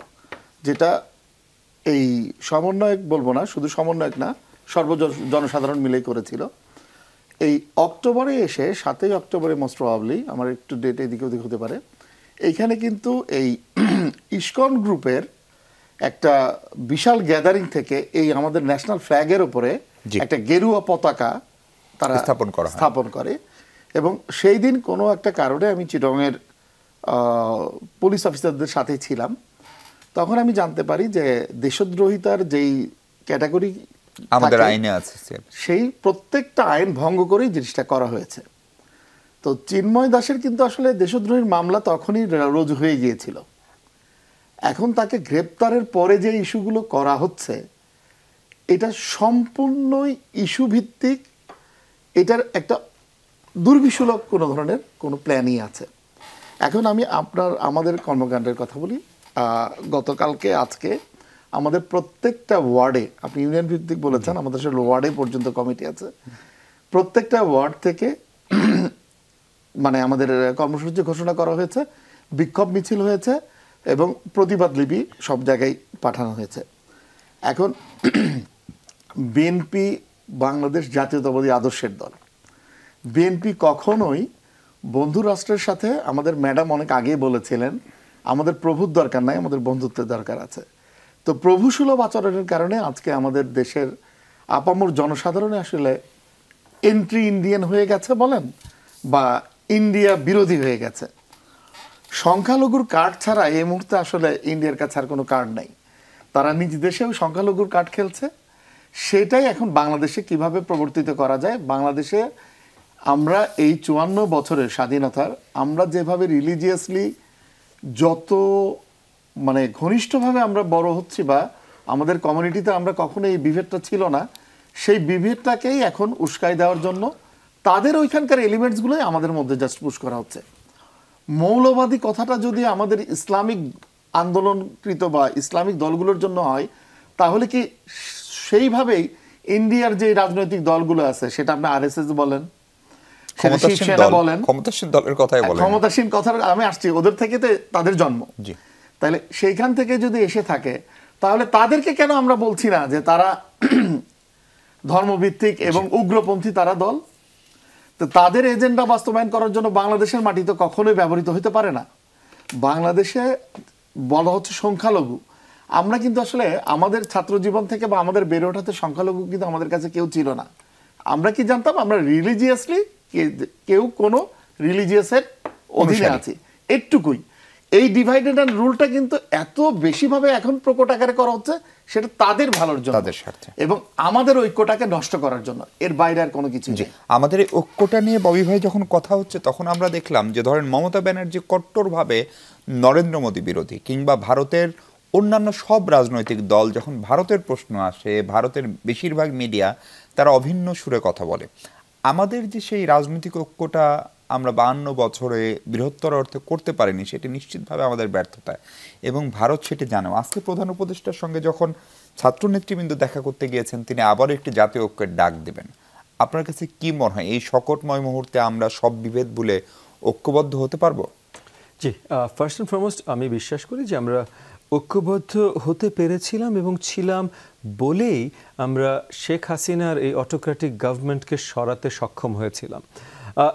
যেটা এই সমন্বয়ক বলবো না, শুধু সমন্বয়ক না, জনসাধারণ মিলেই করেছিল। এই অক্টোবরে এসে 7ই অক্টোবরে মোস্ট প্রবাবলি, আমার একটু ডেট এদিকে ওদিক হতে পারে, এইখানে কিন্তু এই ইসকন গ্রুপের একটা বিশাল গ্যাদারিং থেকে এই আমাদের ন্যাশনাল ফ্ল্যাগের উপরে একটা গেরুয়া পতাকা তারা স্থাপন করে। এবং সেই দিন কোনো একটা কারণে আমি চিটংয়ের পুলিশ অফিসারদের সাথে ছিলাম, তখন আমি জানতে পারি যে দেশদ্রোহিতার যেই ক্যাটাগরি আমাদের আইনে আছে, সেই প্রত্যেকটা আইন ভঙ্গ করেই জিনিসটা করা হয়েছে। তো চিন্ময় দাসের কিন্তু আসলে দেশদ্রোহীর মামলা তখনই রুজু হয়ে গিয়েছিল। এখন তাকে গ্রেপ্তারের পরে যে ইস্যুগুলো করা হচ্ছে, এটা সম্পূর্ণই ইস্যু ভিত্তিক, এটার একটা দুর্বিষলক কোনো ধরনের কোনো প্ল্যানই আছে। এখন আমি আমাদের কর্মকাণ্ডের কথা বলি। গতকালকে আজকে আমাদের প্রত্যেকটা ওয়ার্ডে, আপনি ইউনিয়ন ভিত্তিক বলেছেন, আমাদের আসলে ওয়ার্ডে পর্যন্ত কমিটি আছে, প্রত্যেকটা ওয়ার্ড থেকে আমাদের কর্মসূচি ঘোষণা করা হয়েছে, বিক্ষোভ মিছিল হয়েছে এবং প্রতিবাদ লিপি সব জায়গায় পাঠানো হয়েছে। এখন বিএনপি বাংলাদেশ জাতীয়তাবাদী আদর্শের দল। বিএনপি কখনোই বন্ধু রাষ্ট্রের সাথে, আমাদের ম্যাডাম অনেক আগেই বলেছিলেন, আমাদের প্রভুর দরকার নাই, আমাদের বন্ধুত্বের দরকার আছে। তো প্রভুসুলভ আচরণের কারণে আজকে আমাদের দেশের আপামর জনসাধারণে আসলে এন্ট্রি ইন্ডিয়ান হয়ে গেছে বলেন, বা ইন্ডিয়া বিরোধী হয়ে গেছে। সংখ্যালঘুর কার্ড ছাড়া এই মুহূর্তে আসলে ইন্ডিয়ার কাছে আর কোনো কার্ড নাই। তারা নিজ দেশেও সংখ্যালঘুর কার্ড খেলছে। সেটাই এখন বাংলাদেশে কিভাবে প্রবর্তিত করা যায়। বাংলাদেশে আমরা এই 54 বছরের স্বাধীনতার, আমরা যেভাবে রিলিজিয়াসলি যত ঘনিষ্ঠভাবে আমরা বড় হচ্ছি, বা আমাদের কমিউনিটিতে আমরা কখনো এই বিভেদটা ছিল না, সেই বিভেদটাকেই এখন উস্কাই দেওয়ার জন্য তাদের ওইখানকার এলিমেন্টসগুলোই আমাদের মধ্যে জাস্ট পুশ করা হচ্ছে। মৌলবাদী কথাটা যদি আমাদের ইসলামিক আন্দোলনকৃত বা ইসলামিক দলগুলোর জন্য হয়, তাহলে কি সেইভাবেই ইন্ডিয়ার যে রাজনৈতিক দলগুলো আছে, সেটা আপনি আরএসএস বলেন, ক্ষমতাসীন কথার আমি আসছি, ওদের থেকে তো তাদের জন্ম, তাহলে সেইখান থেকে যদি এসে থাকে, তাহলে তাদেরকে কেন আমরা বলছি না যে তারা ধর্মভিত্তিক এবং উগ্রপন্থী তারা দল? তো তাদের এজেন্ডা বাস্তবায়ন করার জন্য বাংলাদেশের মাটি তো কখনোই ব্যবহৃত হতে পারে না। বাংলাদেশে বলা হচ্ছে সংখ্যালঘু, আমরা কিন্তু আসলে আমাদের ছাত্র জীবন থেকে বা আমাদের বেড়ে ওঠাতে সংখ্যালঘু কিন্তু আমাদের কাছে কেউ ছিল না। আমরা কি জানতাম? আমরা রিলিজিয়াসলি কেউ কোনো রিলিজিয়াসের অধীনে আছি, এটুকুই। এই ডিভাইডেড অ্যান্ড রুলটা কিন্তু এত বেশিভাবে এখন প্রকট আকারে করা হচ্ছে, সেটা তাদের ভালোর জন্য, তাদের স্বার্থে, এবং আমাদের ঐক্যটাকে নষ্ট করার জন্য। এর বাইরে আর কোনো কিছু নেই। আমাদের এই ঐক্যটা নিয়ে ববি ভাই যখন কথা হচ্ছে, তখন আমরা দেখলাম যে ধরেন মমতা ব্যানার্জি কট্টরভাবে নরেন্দ্র মোদী বিরোধী, কিংবা ভারতের অন্যান্য সব রাজনৈতিক দল যখন ভারতের প্রশ্ন আসে, ভারতের বেশিরভাগ মিডিয়া তারা অভিন্ন সুরে কথা বলে। আমাদের যে সেই রাজনৈতিক ঐক্যটা আমরা 52 বছরে বৃহত্তর অর্থে করতে পারিনি, সেটি নিশ্চিতভাবে আমাদের ব্যর্থতা, এবং ভারত সেটি জানো। আজকে প্রধান উপদেষ্টার সঙ্গে যখন ছাত্র নেতৃবৃন্দ দেখা করতে গিয়েছেন, তিনি আবারও একটি জাতীয় ঐক্যের ডাক দেবেন। আপনার কাছে কি মনে হয়, এই সংকটময় মুহূর্তে আমরা সব বিভেদ ভুলে ঐক্যবদ্ধ হতে পারবো? জি, ফার্স্ট অ্যান্ড ফরমোস্ট আমি বিশ্বাস করি যে আমরা ঐক্যবদ্ধ হতে পেরেছিলাম এবং ছিলাম বলেই আমরা শেখ হাসিনার এই অটোক্রেটিক গভর্নমেন্টকে সরাতে সক্ষম হয়েছিলাম।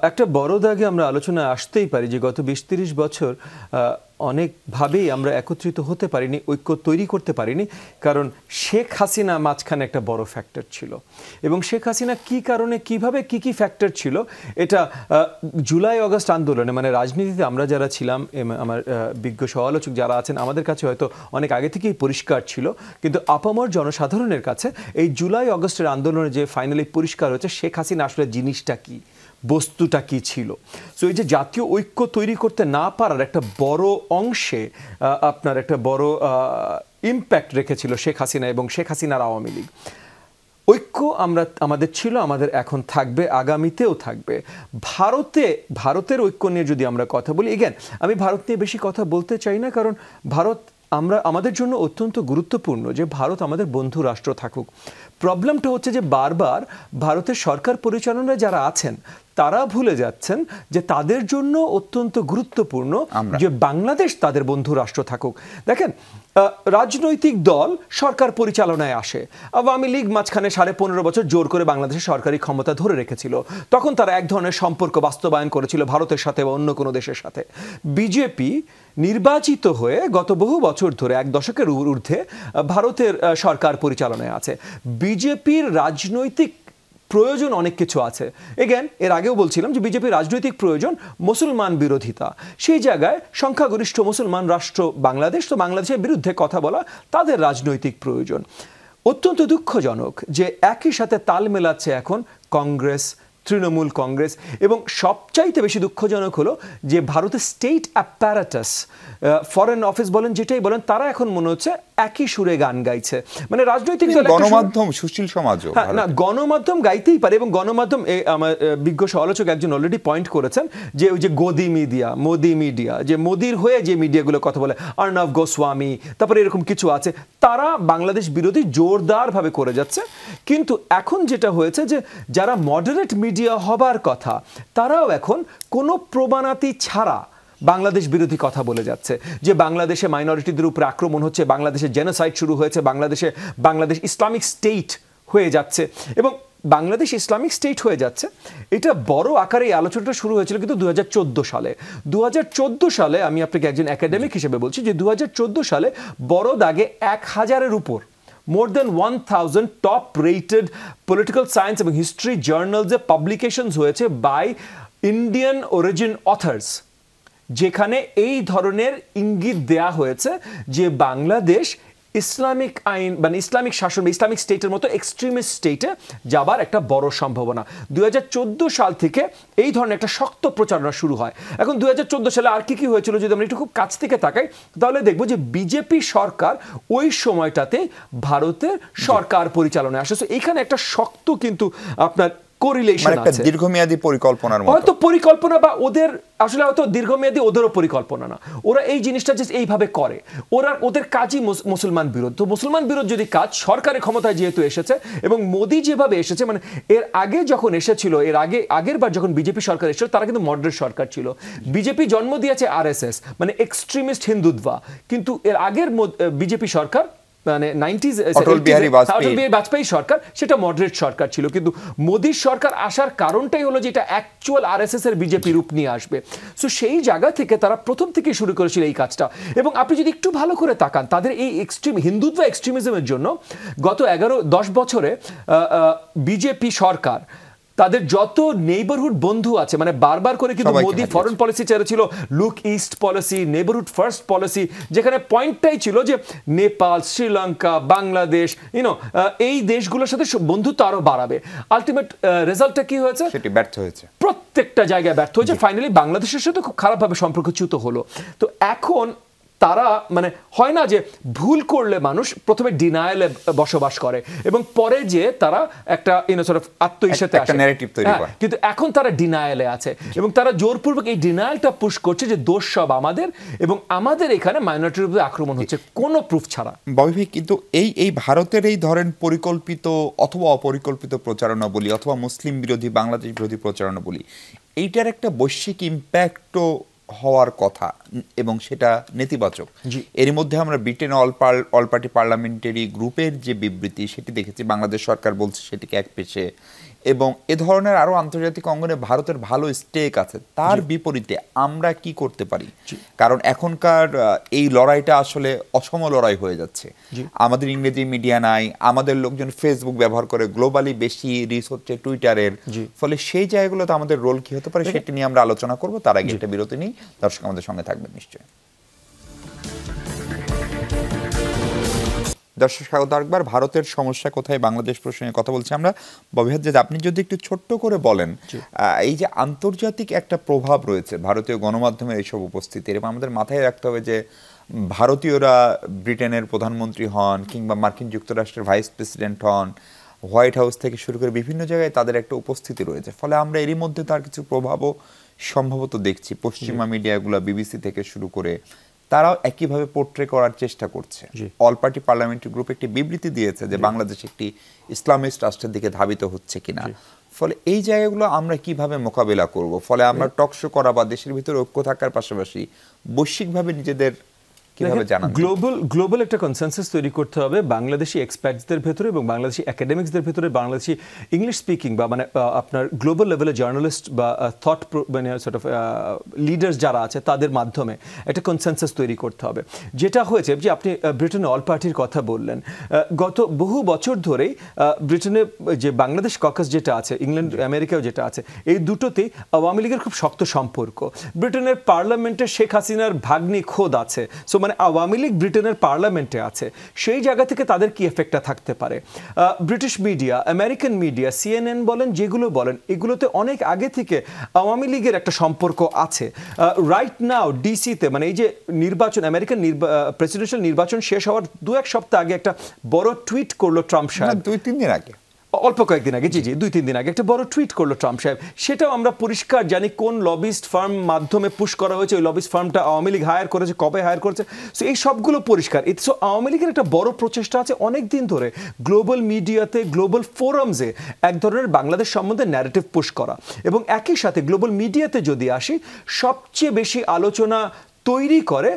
একটা বড় দাগে আমরা আলোচনায় আসতেই পারি যে গত 20-30 বছর অনেকভাবেই আমরা একত্রিত হতে পারিনি, ঐক্য তৈরি করতে পারিনি, কারণ শেখ হাসিনা মাঝখানে একটা বড় ফ্যাক্টর ছিল। এবং শেখ হাসিনা কি কারণে, কিভাবে, কি ফ্যাক্টর ছিল, এটা জুলাই আগস্ট আন্দোলনে, মানে রাজনীতিতে আমরা যারা ছিলাম, আমার বিজ্ঞ সমালোচক যারা আছেন, আমাদের কাছে হয়তো অনেক আগে থেকেই পরিষ্কার ছিল, কিন্তু আপামর জনসাধারণের কাছে এই জুলাই আগস্টের আন্দোলনে যে ফাইনালি পরিষ্কার হয়েছে শেখ হাসিনা আসলে জিনিসটা কি, বস্তুটা কি ছিল। সো এই যে জাতীয় ঐক্য তৈরি করতে না পারার একটা বড় অংশে আপনার একটা বড় ইম্প্যাক্ট রেখেছিল শেখ হাসিনা এবং শেখ হাসিনার আওয়ামী লীগ। ঐক্য আমাদের ছিল, আমাদের এখন থাকবে, আগামীতেও থাকবে। ভারতের ঐক্য নিয়ে যদি আমরা কথা বলি, এগেন আমি ভারত নিয়ে বেশি কথা বলতে চাই না, কারণ ভারত আমাদের জন্য অত্যন্ত গুরুত্বপূর্ণ যে ভারত আমাদের বন্ধু রাষ্ট্র থাকুক। প্রবলেমটা হচ্ছে যে বারবার ভারতের সরকার পরিচালনায় যারা আছেন তারা ভুলে যাচ্ছেন যে তাদের জন্য অত্যন্ত গুরুত্বপূর্ণ যে বাংলাদেশ তাদের বন্ধু রাষ্ট্র থাকুক। দেখেন, রাজনৈতিক দল সরকার পরিচালনায় আসে, আওয়ামী লীগ মাঝখানে 15.5 বছর জোর করে বাংলাদেশের সরকারি ক্ষমতা ধরে রেখেছিল, তখন তারা এক ধরনের সম্পর্ক বাস্তবায়ন করেছিল ভারতের সাথে বা অন্য কোনো দেশের সাথে। বিজেপি নির্বাচিত হয়ে গত বহু বছর ধরে, 1 দশকের ঊর্ধ্বে ভারতের সরকার পরিচালনায় আছে। বিজেপির রাজনৈতিক প্রয়োজন অনেক কিছু আছে। এগেন এর আগেও বলছিলাম যে বিজেপির রাজনৈতিক প্রয়োজন মুসলমান বিরোধিতা। সেই জায়গায় সংখ্যাগরিষ্ঠ মুসলমান রাষ্ট্র বাংলাদেশ, তো বাংলাদেশের বিরুদ্ধে কথা বলা তাদের রাজনৈতিক প্রয়োজন। অত্যন্ত দুঃখজনক যে একই সাথে তাল মেলাচ্ছে এখন কংগ্রেস, তৃণমূল কংগ্রেস, এবং সবচাইতে বেশি দুঃখজনক হলো যে ভারতের স্টেট অ্যাপারেটাস, ফরেন অফিস বলেন, যেটাই বলেন, তারা এখন মনে হচ্ছে একই সুরে গান গাইছে। মানে রাজনৈতিক দল, গণমাধ্যম, সুশীল সমাজও, না গণমাধ্যম গাইতেই পারে, এবং গণমাধ্যম আমার বিজ্ঞ সমালোচক একজন অলরেডি পয়েন্ট করেছেন যে ওই যে গদি মিডিয়া, মোদি মিডিয়া, যে মোদির হয়ে যে মিডিয়াগুলো কথা বলে, অর্ণব গোস্বামী, তারপরে এরকম কিছু আছে, তারা বাংলাদেশ বিরোধী জোরদারভাবে করে যাচ্ছে। কিন্তু এখন যেটা হয়েছে যে যারা মডারেট মিডিয়া হবার কথা, তারাও এখন কোনো প্রমাণাতি ছাড়া বাংলাদেশ বিরোধী কথা বলে যাচ্ছে, যে বাংলাদেশে মাইনরিটিদের উপরে আক্রমণ হচ্ছে, বাংলাদেশে জেনোসাইড শুরু হয়েছে, বাংলাদেশ ইসলামিক স্টেট হয়ে যাচ্ছে। এবং বাংলাদেশ ইসলামিক স্টেট হয়ে যাচ্ছে, এটা বড় আকারে এই আলোচনাটা শুরু হয়েছিল কিন্তু 2014 সালে। 2014 সালে, আমি আপনাকে একজন একাডেমিক হিসেবে বলছি, যে 2014 সালে বড় দাগে 1000-এর উপর, more than 1000 top rated political science এবং history journals এ publications হয়েছে by Indian origin authors, যেখানে এই ধরনের ইঙ্গিত দেয়া হয়েছে যে বাংলাদেশ ইসলামিক আইন মানে ইসলামিক শাসন, ইসলামিক স্টেটের মতো এক্সট্রিমিস্ট স্টেটে যাবার একটা বড় সম্ভাবনা। 2014 সাল থেকে এই ধরনের একটা শক্ত প্রচারণা শুরু হয়। এখন 2014 সালে আর কি হয়েছিল যদি আমরা একটু খুব কাছ থেকে তাকাই, তাহলে দেখবো যে বিজেপি সরকার ওই সময়টাতে ভারতের সরকার পরিচালনায় আসে। এইখানে একটা শক্ত কিন্তু আপনার কোরিলেশন আছে, দীর্ঘমেয়াদী পরিকল্পনার মতো। হয়তো পরিকল্পনা, বা ওদের আসলে হয়তো দীর্ঘমেয়াদী ওদেরও পরিকল্পনা না, ওরা এই জিনিসটা যে এইভাবে করে, ওদের কাজই মুসলমান বিরোধ। তো মুসলমান বিরোধ যদি কাজ, সরকারের ক্ষমতায় যেহেতু এসেছে এবং মোদি যেভাবে এসেছে, মানে এর আগে যখন এসেছিল, আগের বার যখন বিজেপি সরকার এসেছিল, তারা কিন্তু মডারেট সরকার ছিল। বিজেপি জন্ম দিয়েছে আরএসএস, মানে এক্সট্রিমিস্ট হিন্দুত্বা, কিন্তু এর আগের বিজেপি সরকার মানে 90s অটল বিহারী বাজপেয়ী সরকার, সেটা মডারেট সরকার ছিল। কিন্তু মোদির সরকার আসার কারণটাই হলো যে এটা অ্যাকচুয়াল আরএসএস এর বিজেপি রূপ নিয়ে আসবে। সো সেই জায়গা থেকে তারা প্রথম থেকে শুরু করেছিল এই কাজটা। এবং আপনি যদি একটু ভালো করে তাকান, তাদের এই হিন্দুত্ব এক্সট্রিমিজমের জন্য গত 11-10 বছরে বিজেপি সরকার তাদের যত নেইবারহুড বন্ধু আছে, মানে বারবার করে কিন্তু মোদি ফরেন পলিসি ছেড়েছিল, look east policy, neighbourhood first policy, যেখানে পয়েন্টটাই ছিল যে নেপাল, শ্রীলঙ্কা, বাংলাদেশ, এই দেশগুলোর সাথে বন্ধুত্ব আরো বাড়াবে। আলটিমেট রেজাল্টটা কি হয়েছে? সেটি ব্যর্থ হয়েছে, প্রত্যেকটা জায়গায় ব্যর্থ হয়েছে। ফাইনালি বাংলাদেশের সাথে খুব খারাপভাবে সম্পর্কচ্যুত হলো। তো এখন তারা মানে হয় না যে ভুল করলে মানুষ প্রথমে ডিনায়ালে বসবাস করে এবং পরে যে তারা একটা আত্মইশাতে আসে, কিন্তু এখন তারা ডিনায়ালে আছে এবং তারা জোরপূর্বক এই ডিনায়ালটা পুশ করছে যে দোষ সব আমাদের এবং আমাদের এখানে মাইনরিটির উপরে আক্রমণ হচ্ছে কোনো প্রুফ ছাড়া। ববি ভাই, কিন্তু এই ভারতের এই ধরেন পরিকল্পিত অথবা অপরিকল্পিত প্রচারণা বলি, অথবা মুসলিম বিরোধী, বাংলাদেশ বিরোধী প্রচারণা বলি, এইটার একটা বৈশ্বিক ইম্প্যাক্টও হওয়ার কথা এবং সেটা নেতিবাচক। এর মধ্যে আমরা ব্রিটেন অল পার্টি পার্লামেন্টারি গ্রুপের যে বিবৃতি সেটি দেখেছি, বাংলাদেশ সরকার বলছে সেটিকে একপেশে, এবং এ ধরনের আরো আন্তর্জাতিক অঙ্গনে ভারতের ভালো স্টেক আছে, তার বিপরীতে আমরা কি করতে পারি? কারণ এখনকার এই লড়াইটা আসলে অসম লড়াই হয়ে যাচ্ছে। আমাদের ইংরেজি মিডিয়া নাই, আমাদের লোকজন ফেসবুক ব্যবহার করে, গ্লোবালি বেশি রিচ হচ্ছে টুইটারের, ফলে সেই জায়গাগুলোতে আমাদের রোল কি হতে পারে সেটা নিয়ে আমরা আলোচনা করব। তার আগে একটা বিরতি নিই, দর্শক আমাদের সঙ্গে থাকবেন নিশ্চয়ই। দর্শক স্বাগত আরেকবার। ভারতের সমস্যা কোথায় বাংলাদেশ প্রসঙ্গে কথা বলছি আমরা। ববিহাত জাদ, আপনি যদি একটু ছোট্ট করে বলেন, এই যে আন্তর্জাতিক একটা প্রভাব রয়েছে ভারতীয় গণমাধ্যমের এইসব উপস্থিতির, এবং আমাদের মাথায় রাখতে হবে যে ভারতীয়রা ব্রিটেনের প্রধানমন্ত্রী হন কিংবা মার্কিন যুক্তরাষ্ট্রের ভাইস প্রেসিডেন্ট হন, হোয়াইট হাউস থেকে শুরু করে বিভিন্ন জায়গায় তাদের একটা উপস্থিতি রয়েছে, ফলে আমরা এরই মধ্যে তার কিছু প্রভাবও সম্ভবত দেখছি। পশ্চিমা মিডিয়াগুলো বিবিসি থেকে শুরু করে তারাও একইভাবে পোর্ট্রে করার চেষ্টা করছে। অল পার্টি পার্লামেন্টারি গ্রুপ একটি বিবৃতি দিয়েছে যে বাংলাদেশ একটি ইসলামিস্ট রাষ্ট্রের দিকে ধাবিত হচ্ছে কিনা। ফলে এই জায়গাগুলো আমরা কিভাবে মোকাবেলা করব? ফলে আমরা টকশো করা বা দেশের ভিতরে ঐক্য থাকার পাশাপাশি বৈশ্বিকভাবে নিজেদের গ্লোবাল একটা কনসেনসাস তৈরি করতে হবে বাংলাদেশি এক্সপার্টসদের ভেতরে এবং বাংলাদেশি একাডেমিক্সদের ভেতরে, বাংলাদেশি ইংলিশ স্পিকিং বা মানে আপনার গ্লোবাল লেভেলে জার্নালিস্ট বা থট মানে সর্ট অফ লিডার্স যারা আছে তাদের মাধ্যমে একটা কনসেনসাস তৈরি করতে হবে। যেটা হয়েছে যে আপনি ব্রিটেনে অল পার্টির কথা বললেন, গত বহু বছর ধরেই ব্রিটেনে যে বাংলাদেশ ককাস যেটা আছে, ইংল্যান্ড আমেরিকাও যেটা আছে, এই দুটোতেই আওয়ামী লীগের খুব শক্ত সম্পর্ক। ব্রিটেনের পার্লামেন্টে শেখ হাসিনার ভাগ্নি খোদ আছে, সো মানে আওয়ামী লীগ ব্রিটেনের পার্লামেন্টে আছে, সেই জায়গা থেকে তাদের কি এফেক্টটা থাকতে পারে। British media, American media, CNN বলেন, যেগুলো বলেন, এগুলোতে অনেক আগে থেকে আওয়ামী লীগের একটা সম্পর্ক আছে। রাইট নাও ডিসিতে মানে এই যে নির্বাচন, আমেরিকান প্রেসিডেন্সিয়াল নির্বাচন শেষ হওয়ার 2-1 সপ্তাহ আগে একটা বড় টুইট করলো ট্রাম্প সাহেব, 2-3 দিন আগে, অল্প কয়েকদিন আগে, জি 2-3 দিন আগে একটা বড় টুইট করলো ট্রাম্প সাহেব। সেটাও আমরা পরিষ্কার জানি কোন লবিস্ট ফার্ম মাধ্যমে পুশ করা হয়েছে, ওই লবিস্ট ফার্মটা আওয়ামী লীগ হায়ার করেছে, কবে হায়ার করেছে, সো এই সবগুলো পরিষ্কার। সো আওয়ামী লীগের একটা বড় প্রচেষ্টা আছে অনেক দিন ধরে গ্লোবাল মিডিয়াতে, গ্লোবাল ফোরামসে এক ধরনের বাংলাদেশ সম্বন্ধে ন্যারেটিভ পুশ করা। এবং একই সাথে গ্লোবাল মিডিয়াতে যদি আসি, সবচেয়ে বেশি আলোচনা তৈরি করে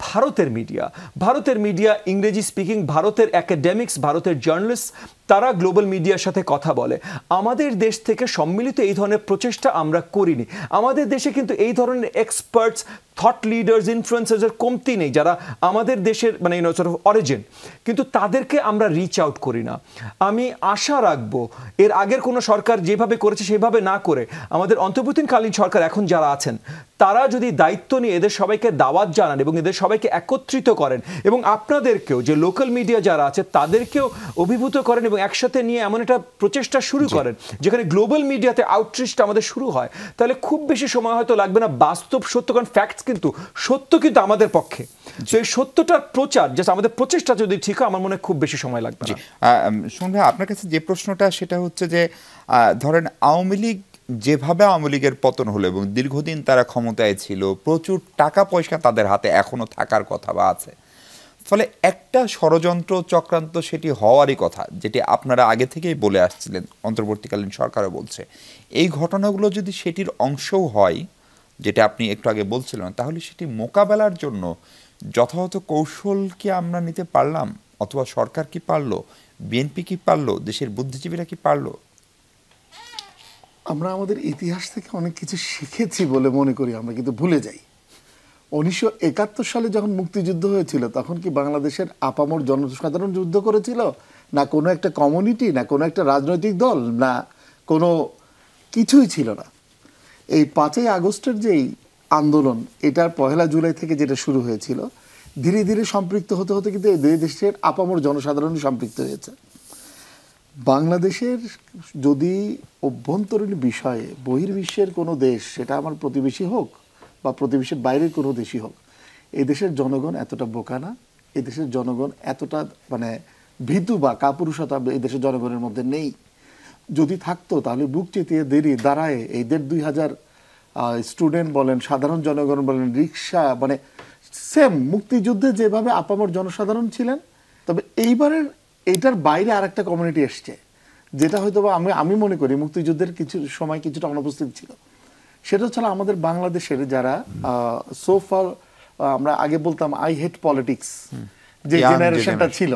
ভারতের মিডিয়া। ভারতের মিডিয়া ইংরেজি স্পিকিং, ভারতের একাডেমিক্স, ভারতের জার্নালিস্ট, তারা গ্লোবাল মিডিয়ার সাথে কথা বলে। আমাদের দেশ থেকে সম্মিলিত এই ধরনের প্রচেষ্টা আমরা করিনি। আমাদের দেশে কিন্তু এই ধরনের এক্সপার্টস, থট লিডার্স, ইনফ্লুয়েন্সার্সের কমতি নেই যারা আমাদের দেশের মানে সর্ট অফ অরিজিন, কিন্তু তাদেরকে আমরা রিচ আউট করি না। আমি আশা রাখবো এর আগের কোনো সরকার যেভাবে করেছে সেভাবে না করে আমাদের অন্তর্বর্তীকালীন সরকার এখন যারা আছেন তারা যদি দায়িত্ব নিয়ে এদের সবাইকে দাওয়াত জানান এবং এদের সবাইকে একত্রিত করেন এবং আপনাদেরকেও যে লোকাল মিডিয়া যারা আছে তাদেরকেও অভিভূত করেন এবং একসাথে নিয়ে এমন একটা প্রচেষ্টা শুরু করেন যেখানে গ্লোবাল মিডিয়াতে আউটরিচটা আমাদের শুরু হয়, তাহলে খুব বেশি সময় হয়তো লাগবে না। বাস্তব সত্য, কারণ ফ্যাক্টস কিন্তু সত্য কিন্তু আমাদের পক্ষে, তো এই সত্যটার প্রচার জাস্ট আমাদের প্রচেষ্টা যদি ঠিক হয় আমার মনে হয় খুব বেশি সময় লাগবে না। শুনুন ভাই, আপনার কাছে যে প্রশ্নটা সেটা হচ্ছে যে ধরেন আওয়ামী লীগ যেভাবে আওয়ামী লীগের পতন হলো এবং দীর্ঘদিন তারা ক্ষমতায় ছিল, প্রচুর টাকা পয়সা তাদের হাতে এখনো থাকার কথা বা আছে, ফলে একটা ষড়যন্ত্র চক্রান্ত সেটি হওয়ারই কথা, যেটি আপনারা আগে থেকেই বলে আসছিলেন, অন্তর্বর্তীকালীন সরকারও বলছে। এই ঘটনাগুলো যদি সেটির অংশও হয়, যেটা আপনি একটু আগে বলছিলেন, তাহলে সেটি মোকাবেলার জন্য যথাযথ কৌশল কি আমরা নিতে পারলাম, অথবা সরকার কি পারলো, বিএনপি কি পারলো, দেশের বুদ্ধিজীবীরা কি পারলো? আমরা আমাদের ইতিহাস থেকে অনেক কিছু শিখেছি বলে মনে করি, আমরা কিন্তু ভুলে যাই। 1971 সালে যখন মুক্তিযুদ্ধ হয়েছিল তখন কি বাংলাদেশের আপামর জনসাধারণ যুদ্ধ করেছিল? না কোনো একটা কমিউনিটি, না কোনো একটা রাজনৈতিক দল, না কোনো কিছুই ছিল না। এই 5ই আগস্টের যেই আন্দোলন, এটার 1 জুলাই থেকে যেটা শুরু হয়েছিল, ধীরে ধীরে সম্পৃক্ত হতে হতে কিন্তু এই দুই দেশের আপামর জনসাধারণ সম্পৃক্ত হয়েছে। বাংলাদেশের যদি অভ্যন্তরীণ বিষয়ে বহির্বিশ্বের কোনো দেশ, সেটা আমার প্রতিবেশী হোক বা প্রতিবেশীর বাইরের কোনো দেশই হোক, এই দেশের জনগণ এতটা বোকা না, এই দেশের জনগণ এতটা মানে ভীতু বা কাপুরুষতা এই দেশের জনগণের মধ্যে নেই। যদি থাকতো তাহলে বুক চেতিয়ে দাঁড়ায় এই 1,500 স্টুডেন্ট বলেন, সাধারণ জনগণ বলেন, রিক্সা মানে সেম মুক্তিযুদ্ধে যেভাবে আপামর জনসাধারণ ছিলেন, তবে এইবারের এইটার বাইরে আর একটা কমিউনিটি এসছে, যেটা হয়তো বা আমি মনে করি মুক্তিযুদ্ধের কিছু সময় কিছুটা অনুপস্থিত ছিল। সেটা হচ্ছে আমাদের বাংলাদেশের যারা সোফার, আমরা আগে বলতাম আই হেট পলিটিক্স, যে জেনারেশনটা ছিল,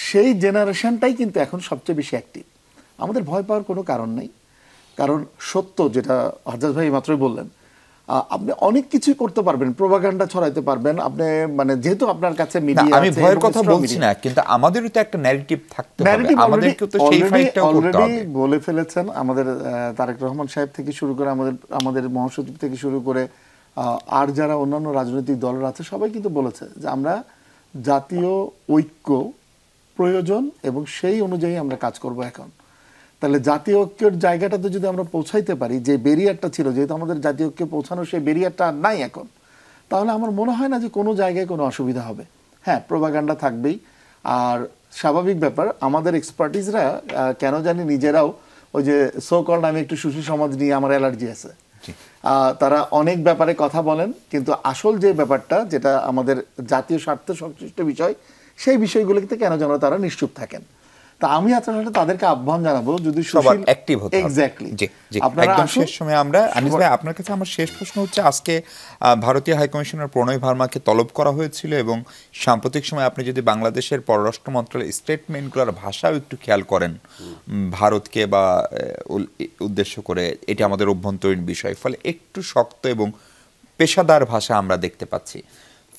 সেই জেনারেশনটাই কিন্তু এখন সবচেয়ে বেশি অ্যাক্টিভ। আমাদের ভয় পাওয়ার কোনো কারণ নেই, কারণ সত্য যেটা হাজ্জাজ ভাই মাত্রই বললেন, আপনি অনেক কিছুই করতে পারবেন, প্রোপাগান্ডা ছড়াইতে পারবেন আপনি, মানে যেহেতু আপনার কাছে মিডিয়া, আমি ভয়ের কথা বলছি না, কিন্তু আমাদেরও তো একটা ন্যারেটিভ থাকতে হবে, আমাদেরকেও তো সেই ফাইটটাও করতে হবে। বলে ফেলেছেন আমাদের তারেক রহমান সাহেব থেকে শুরু করে আমাদের মহাসচিব থেকে শুরু করে আর যারা অন্যান্য রাজনৈতিক দলের আছে সবাই কিন্তু বলেছে যে আমরা জাতীয় ঐক্য প্রয়োজন এবং সেই অনুযায়ী আমরা কাজ করব। এখন তাহলে জাতীয় ঐক্যের জায়গাটাতে যদি আমরা পৌঁছাইতে পারি, যে ব্যারিয়ারটা ছিল, যেহেতু আমাদের জাতীয় ঐক্যে পৌঁছানোর সেই ব্যারিয়ারটা আর নাই এখন, তাহলে আমার মনে হয় না যে কোনো জায়গায় কোনো অসুবিধা হবে। হ্যাঁ, প্রোপাগান্ডা থাকবেই, আর স্বাভাবিক ব্যাপার, আমাদের এক্সপার্টিসরা কেন জানি নিজেরাও ওই যে সো কল্ড আমি একটু সুশী সমাজ নিয়ে আমার অ্যালার্জি আছে, তারা অনেক ব্যাপারে কথা বলেন, কিন্তু আসল যে ব্যাপারটা যেটা আমাদের জাতীয় স্বার্থ সংশ্লিষ্ট বিষয়, সেই বিষয়গুলোতে কেন যেন তারা নিশ্চুপ থাকেন। তা আমি আসলে তাদেরকে আহ্বান জানাবো যদি সবার অ্যাক্টিভ হতে হবে। এক্স্যাক্টলি, জি জি, একদম শেষ সময় আমরা আনিস ভাই আপনার কাছে আমার শেষ প্রশ্ন হচ্ছে, আজকে ভারতীয় হাই কমিশনার প্রণয় ভার্মাকে তলব করা হয়েছিল, এবং সাম্প্রতিক সময় আপনি যদি বাংলাদেশের পররাষ্ট্র মন্ত্রণালয়ের স্টেটমেন্টগুলোর ভাষাও একটু খেয়াল করেন, ভারতকে বা উদ্দেশ্য করে, এটি আমাদের অভ্যন্তরীণ বিষয়, ফলে একটু শক্ত এবং পেশাদার ভাষা আমরা দেখতে পাচ্ছি।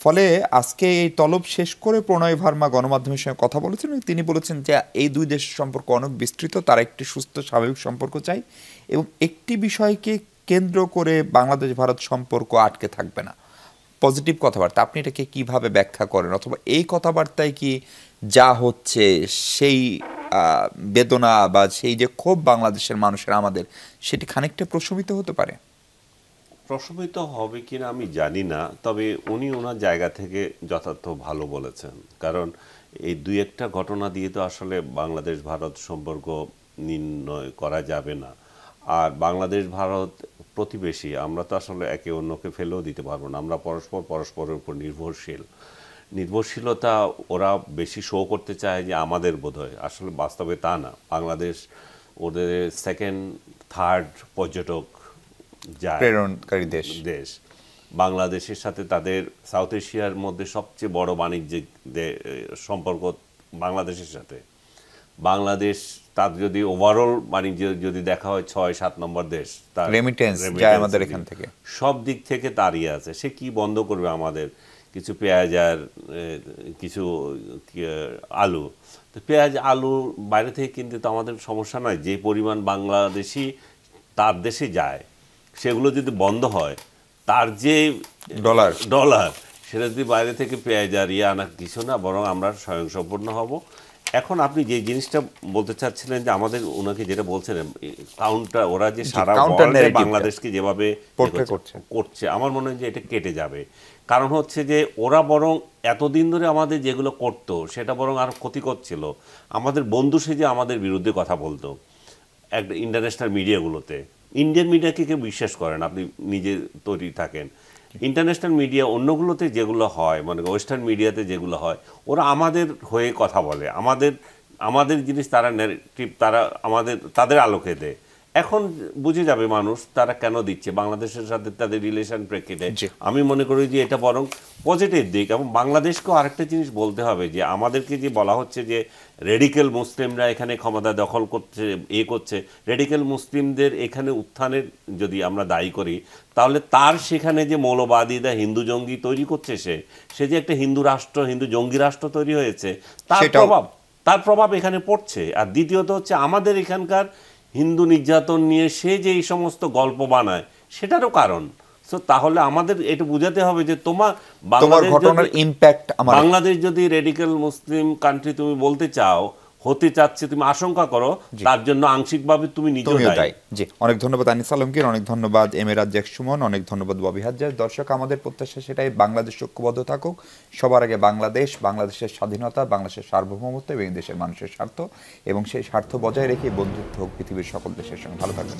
ফলে আজকে এই তলব শেষ করে প্রণয় ভার্মা গণমাধ্যমের সঙ্গে কথা বলেছেন, এবং তিনি বলেছেন যে এই দুই দেশের সম্পর্ক অনেক বিস্তৃত, তারা একটি সুস্থ স্বাভাবিক সম্পর্ক চাই, এবং একটি বিষয়কে কেন্দ্র করে বাংলাদেশ ভারত সম্পর্ক আটকে থাকবে না। পজিটিভ কথাবার্তা, আপনি এটাকে কিভাবে ব্যাখ্যা করেন, অথবা এই কথাবার্তায় কি যা হচ্ছে সেই বেদনা বা সেই যে ক্ষোভ বাংলাদেশের মানুষের আমাদের, সেটি খানিকটা প্রশমিত হতে পারে? প্রশমিত হবে কিনা আমি জানি না, তবে উনি ওনার জায়গা থেকে যথার্থ ভালো বলেছেন, কারণ এই দুই একটা ঘটনা দিয়ে তো আসলে বাংলাদেশ ভারত সম্পর্ক নির্ণয় করা যাবে না। আর বাংলাদেশ ভারত প্রতিবেশী, আমরা তো আসলে একে অন্যকে ফেলেও দিতে পারবো না, আমরা পরস্পরের উপর নির্ভরশীলতা ওরা বেশি শো করতে চায় যে আমাদের বোধহয়, আসলে বাস্তবে তা না। বাংলাদেশ ওদের সেকেন্ড থার্ড পর্যটক প্রেরণকারী দেশ। বাংলাদেশের সাথে তাদের সাউথ এশিয়ার মধ্যে সবচেয়ে বড় বাণিজ্যিক সম্পর্ক বাংলাদেশের সাথে। বাংলাদেশ তার যদি ওভারঅল বাণিজ্য যদি দেখা হয় 6-7 নম্বর দেশ, তার রেমিটেন্স যায় আমাদের এখান থেকে, সব দিক থেকে তাড়িয়ে আছে। সে কি বন্ধ করবে আমাদের কিছু পেঁয়াজ আর কিছু আলু? তো পেঁয়াজ আলু বাইরে থেকে কিনতে তো আমাদের সমস্যা নয়, যে পরিমাণ বাংলাদেশি তার দেশে যায় সেগুলো যদি বন্ধ হয়, তার যে ডলার সেটা যদি বাইরে থেকে পেঁয়াজ আর আনা কিছু না, বরং আমরা স্বয়ংসম্পূর্ণ হব। এখন আপনি যে জিনিসটা বলতে চাচ্ছিলেন যে আমাদের ওনাকে যেটা বলছেন কাউন্টার, ওরা যে সারা বাংলাদেশকে যেভাবে করছে, আমার মনে হয় যে এটা কেটে যাবে। কারণ হচ্ছে যে ওরা বরং এতদিন ধরে আমাদের যেগুলো করতো সেটা বরং আরো ক্ষতি করছিল। আমাদের বন্ধু সেজে আমাদের বিরুদ্ধে কথা বলতো একটা ইন্টারন্যাশনাল মিডিয়াগুলোতে। ইন্ডিয়ান মিডিয়াকে কেউ বিশ্বাস করেন, আপনি নিজে তৈরি থাকেন। ইন্টারন্যাশনাল মিডিয়া অন্যগুলোতে যেগুলো হয়, মানে ওয়েস্টার্ন মিডিয়াতে যেগুলো হয়, ওরা আমাদের হয়ে কথা বলে, আমাদের জিনিস তারা ন্যারেটিভ তারা তাদের আলোকে দেয়। এখন বুঝে যাবে মানুষ তারা কেন দিচ্ছে বাংলাদেশের সাথে তাদের রিলেশন প্রেক্ষিতে। আমি মনে করি যে এটা বরং পজিটিভ দিক। এবং বাংলাদেশকেও আরেকটা জিনিস বলতে হবে যে আমাদেরকে যে বলা হচ্ছে যে রেডিক্যাল মুসলিমরা এখানে ক্ষমতা দখল করছে, করছে, রেডিক্যাল মুসলিমদের এখানে উত্থানের যদি আমরা দায়ী করি, তাহলে তার সেখানে যে মৌলবাদীরা হিন্দু জঙ্গি তৈরি করছে, সে যে একটা হিন্দু রাষ্ট্র, হিন্দু জঙ্গি রাষ্ট্র তৈরি হয়েছে, তার প্রভাব এখানে পড়ছে। আর দ্বিতীয়ত হচ্ছে আমাদের এখানকার হিন্দু নির্যাতন নিয়ে সে যে এই সমস্ত গল্প বানায় সেটারও কারণ। সো তাহলে আমাদের এটা বুঝাতে হবে যে বাংলাদেশ যদি রেডিক্যাল মুসলিম কান্ট্রি তুমি বলতে চাও, হতে চাচ্ছে, তুমি আশঙ্কা করো, তার জন্য আংশিকভাবে তুমি নিজেও দায়ী। জি, অনেক ধন্যবাদ আনিস আলমগীর, অনেক ধন্যবাদ এম এ রাজ্জাক সুমন, অনেক ধন্যবাদ ববি হাজ্জাজ। দর্শক, আমাদের প্রত্যাশা সেটাই, বাংলাদেশ ঐক্যবদ্ধ থাকুক, সবার আগে বাংলাদেশের স্বাধীনতা, বাংলাদেশের সার্বভৌমত্ব এবং দেশের মানুষের স্বার্থ, এবং সেই স্বার্থ বজায় রেখে বন্ধুত্ব হোক পৃথিবীর সকল দেশের সঙ্গে। ভালো থাকবেন।